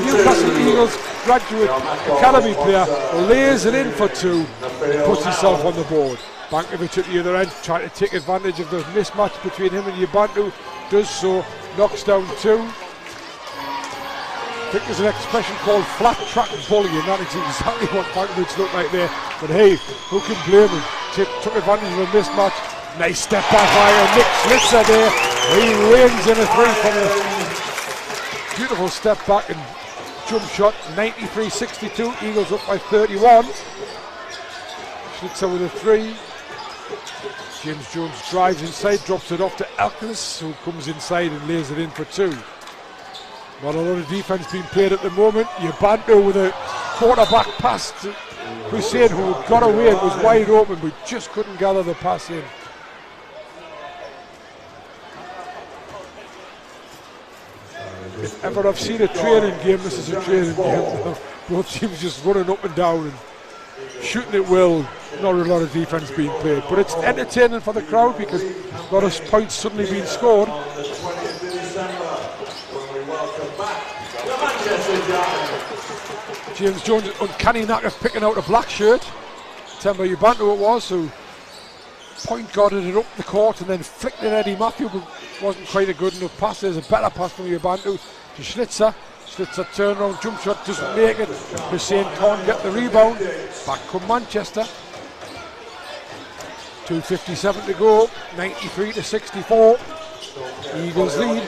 Newcastle Eagles graduate academy player, lays it in for 2 and puts himself on the board. Bankovic at the other end trying to take advantage of the mismatch between him and Ubantu, does so, knocks down 2. I think there's an expression called flat track bullying, that is exactly what Bankovic looked like there, but hey, who can blame him? Took advantage of a mismatch. Nice step back by Nick Schwitzer there. He wins in a 3 from a beautiful step back and jump shot. 93-62. Eagles up by 31. Schwitzer with a 3. James Jones drives inside, drops it off to Elkins, who comes inside and lays it in for 2. Not a lot of defense being played at the moment. Ubantu with a quarterback pass to Hussein, who got away and was wide open, but just couldn't gather the pass in. If ever I've seen a training game, this is a training game. Both teams just running up and down and shooting it well. Not a lot of defense being played, but it's entertaining for the crowd because a lot of points suddenly being scored. James Jones, uncanny knack of picking out a black shirt. Temba Ubantu it was, who point guarded it up the court and then flicked it at Eddie Matthew, but wasn't quite a good enough pass. There's a better pass from Ubantu to Schwitzer. Schwitzer turnaround jump shot, doesn't make it. Hussein can't get the rebound. Back come Manchester. 2:57 to go, 93-64. Eagles lead.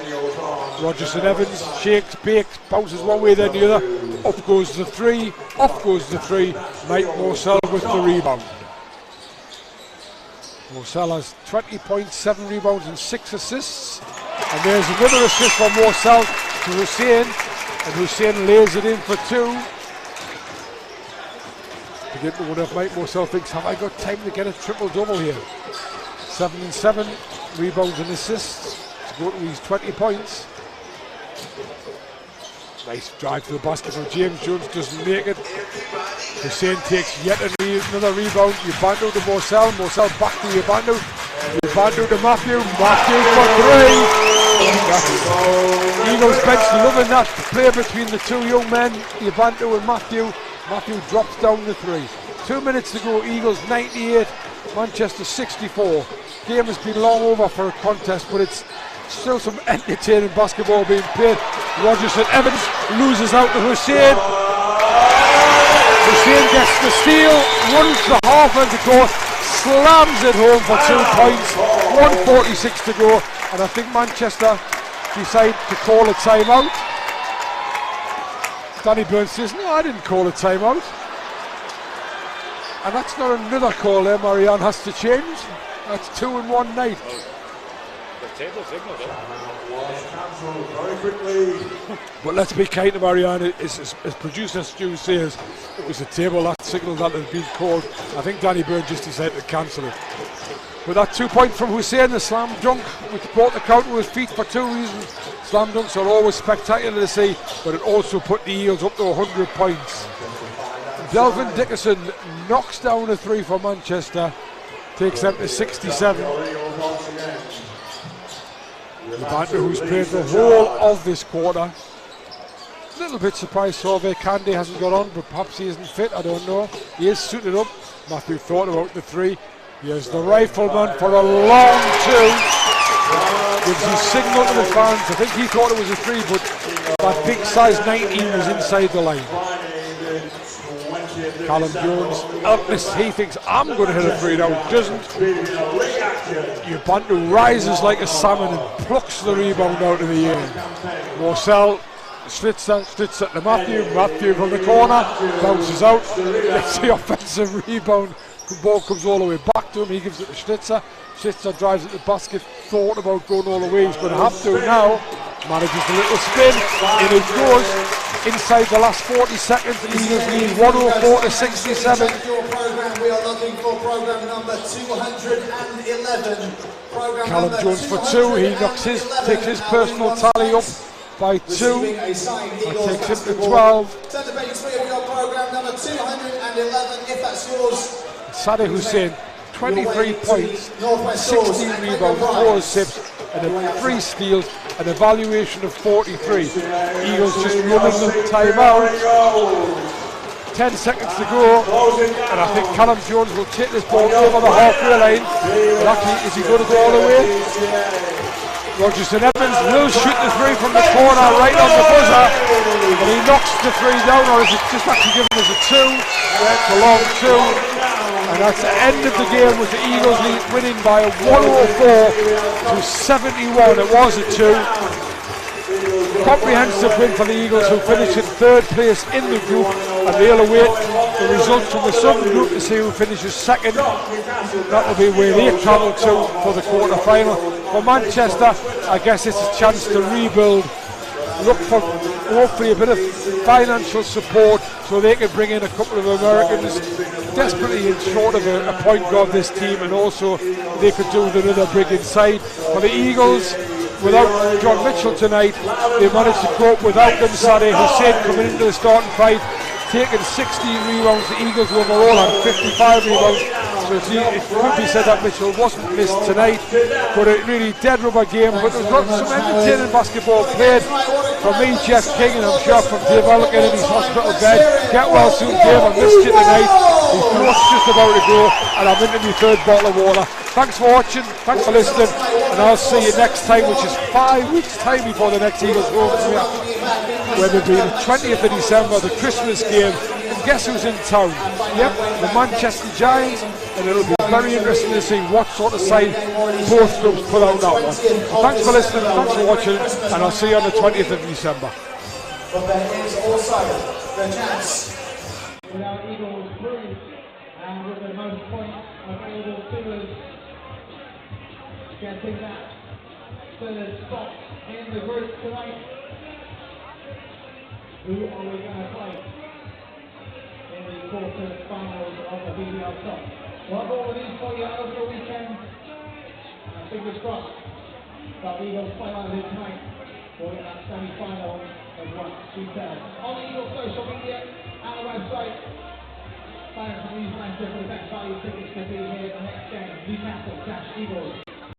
Rogerson Evans shakes, bakes, bounces one way then the other. Up goes the 3, off goes the 3. Mike Morcell with the rebound. Morcell has 20 points, 7 rebounds and 6 assists. And there's another assist from Morcell to Hussein. And Hussein lays it in for 2. Begin to wonder if Mike Morcell thinks, have I got time to get a triple-double here? 7 and 7, rebounds and assists to go to his 20 points. Nice drive to the basket from James Jones, doesn't make it. Hussein takes yet another rebound. Ubantu to Morcell, Morcell back to Ubantu. Bantu to Matthew. Matthew for 3. Eagles bench loving that play between the two young men, Bantu and Matthew. Matthew drops down the 3. 2 minutes to go. Eagles 98, Manchester 64. Game has been long over for a contest, but it's still some entertaining basketball being played. Rogerson Evans loses out to Hussein. Hussein gets the steal, runs the half end to court, slams it home for 2 points. 1:46 to go, and I think Manchester decide to call a timeout. Danny Burns says, no, I didn't call a timeout. And that's not another call there, Marianne has to change. That's 2 in 1 night.
The table signaled it.
Was cancelled very quickly.
But let's be kind to Marianne, as producer Stu says, it was a table that signalled that had been called. I think Danny Burns just decided to cancel it. But that 2 point from Hussein, the slam dunk, which brought the count to his feet for 2 reasons. Slam dunks are always spectacular to see, but it also put the Eagles up to 100 points. Delvin Dickerson knocks down a 3 for Manchester, takes them to 67. Bantu, who's played the whole of this quarter. A little bit surprised Solveig Candy hasn't got on, but perhaps he isn't fit, I don't know. He is suited up. Matthew thought about the 3. Here's the rifleman for a long 2. Gives his signal to the fans. I think he thought it was a 3, but that big size 19 was inside the line. Callum Jones, he thinks I'm going to hit a 3 now, doesn't. Bantu rises like a salmon and plucks the rebound out of the air. Morcell, Schlitzer to Matthew from the corner, bounces out, gets the offensive rebound, the ball comes all the way back to him, he gives it to Schlitzer. Schlitzer drives at the basket, thought about going all the way, he's going to have to now. Manages a little spin, in it goes. Inside the last 40 seconds, the Eagles lead 104 to 67.
We are looking for program number 211.
Callum Jones for 2. He takes his personal tally up by 2. That takes him to 12.
Send the page 3 of your program number 211, if that's yours.
Sadeh Hussein, 23 points, 16 rebounds, 4 assists, and 3 steals, an evaluation of 43. Eagles just running the timeout. 10 seconds to go, and I think Callum Jones will take this ball over the halfway line. But actually, is he going to go all the way? Rogerson Evans will shoot the 3 from the corner right on the buzzer, but he knocks the 3 down, or is it just actually given as a 2? It's a long 2. And that's the end of the game with the Eagles winning by 104 to 71. It was a 2. Comprehensive win for the Eagles, who finished in 3rd place in the group, and they'll await the results from the Southern group to see who finishes 2nd. That will be where they travel to for the quarter-final. For Manchester, I guess it's a chance to rebuild, look for hopefully a bit of financial support so they can bring in a couple of Americans desperately in short of a point guard this team, and also they could do with another big inside. For the Eagles, without John Mitchell tonight, they managed to cope without them. Sadeh Hussein coming into the starting five, taking 16 rebounds. The Eagles overall had 55 rebounds. So it could be said that Mitchell wasn't missed tonight, but a really dead rubber game. But there's got some entertaining basketball played. From me, Jeff King, and I'm sure from Dave Elkin in his hospital bed. Get well soon, Dave. I missed you tonight. His throat's just about to go, and I'm into my 3rd bottle of water. Thanks for watching, thanks for listening, and I'll see you next time, which is 5 weeks' time before the next Eagles home game, where will be the 20th of December, the Christmas game. And guess who's in town? Yep, the Manchester Giants, and it'll be very interesting to see what sort of side both groups put out that one. So thanks for listening, thanks for watching, and I'll see you on the 20th of December.
But there is also the chance.
With our Eagles crew, and with the most points available to us, getting that 3rd spot in the group tonight. Who are we going to play in the quarter-finals of the BBL Cup? We'll have all of these for you over the weekend. And fingers crossed that the Eagles play out of it tonight for that semi-final of what details. On the Eagles social media, our website, fans and Manchester for the best value tickets to be here at the next game, Newcastle-Eagles.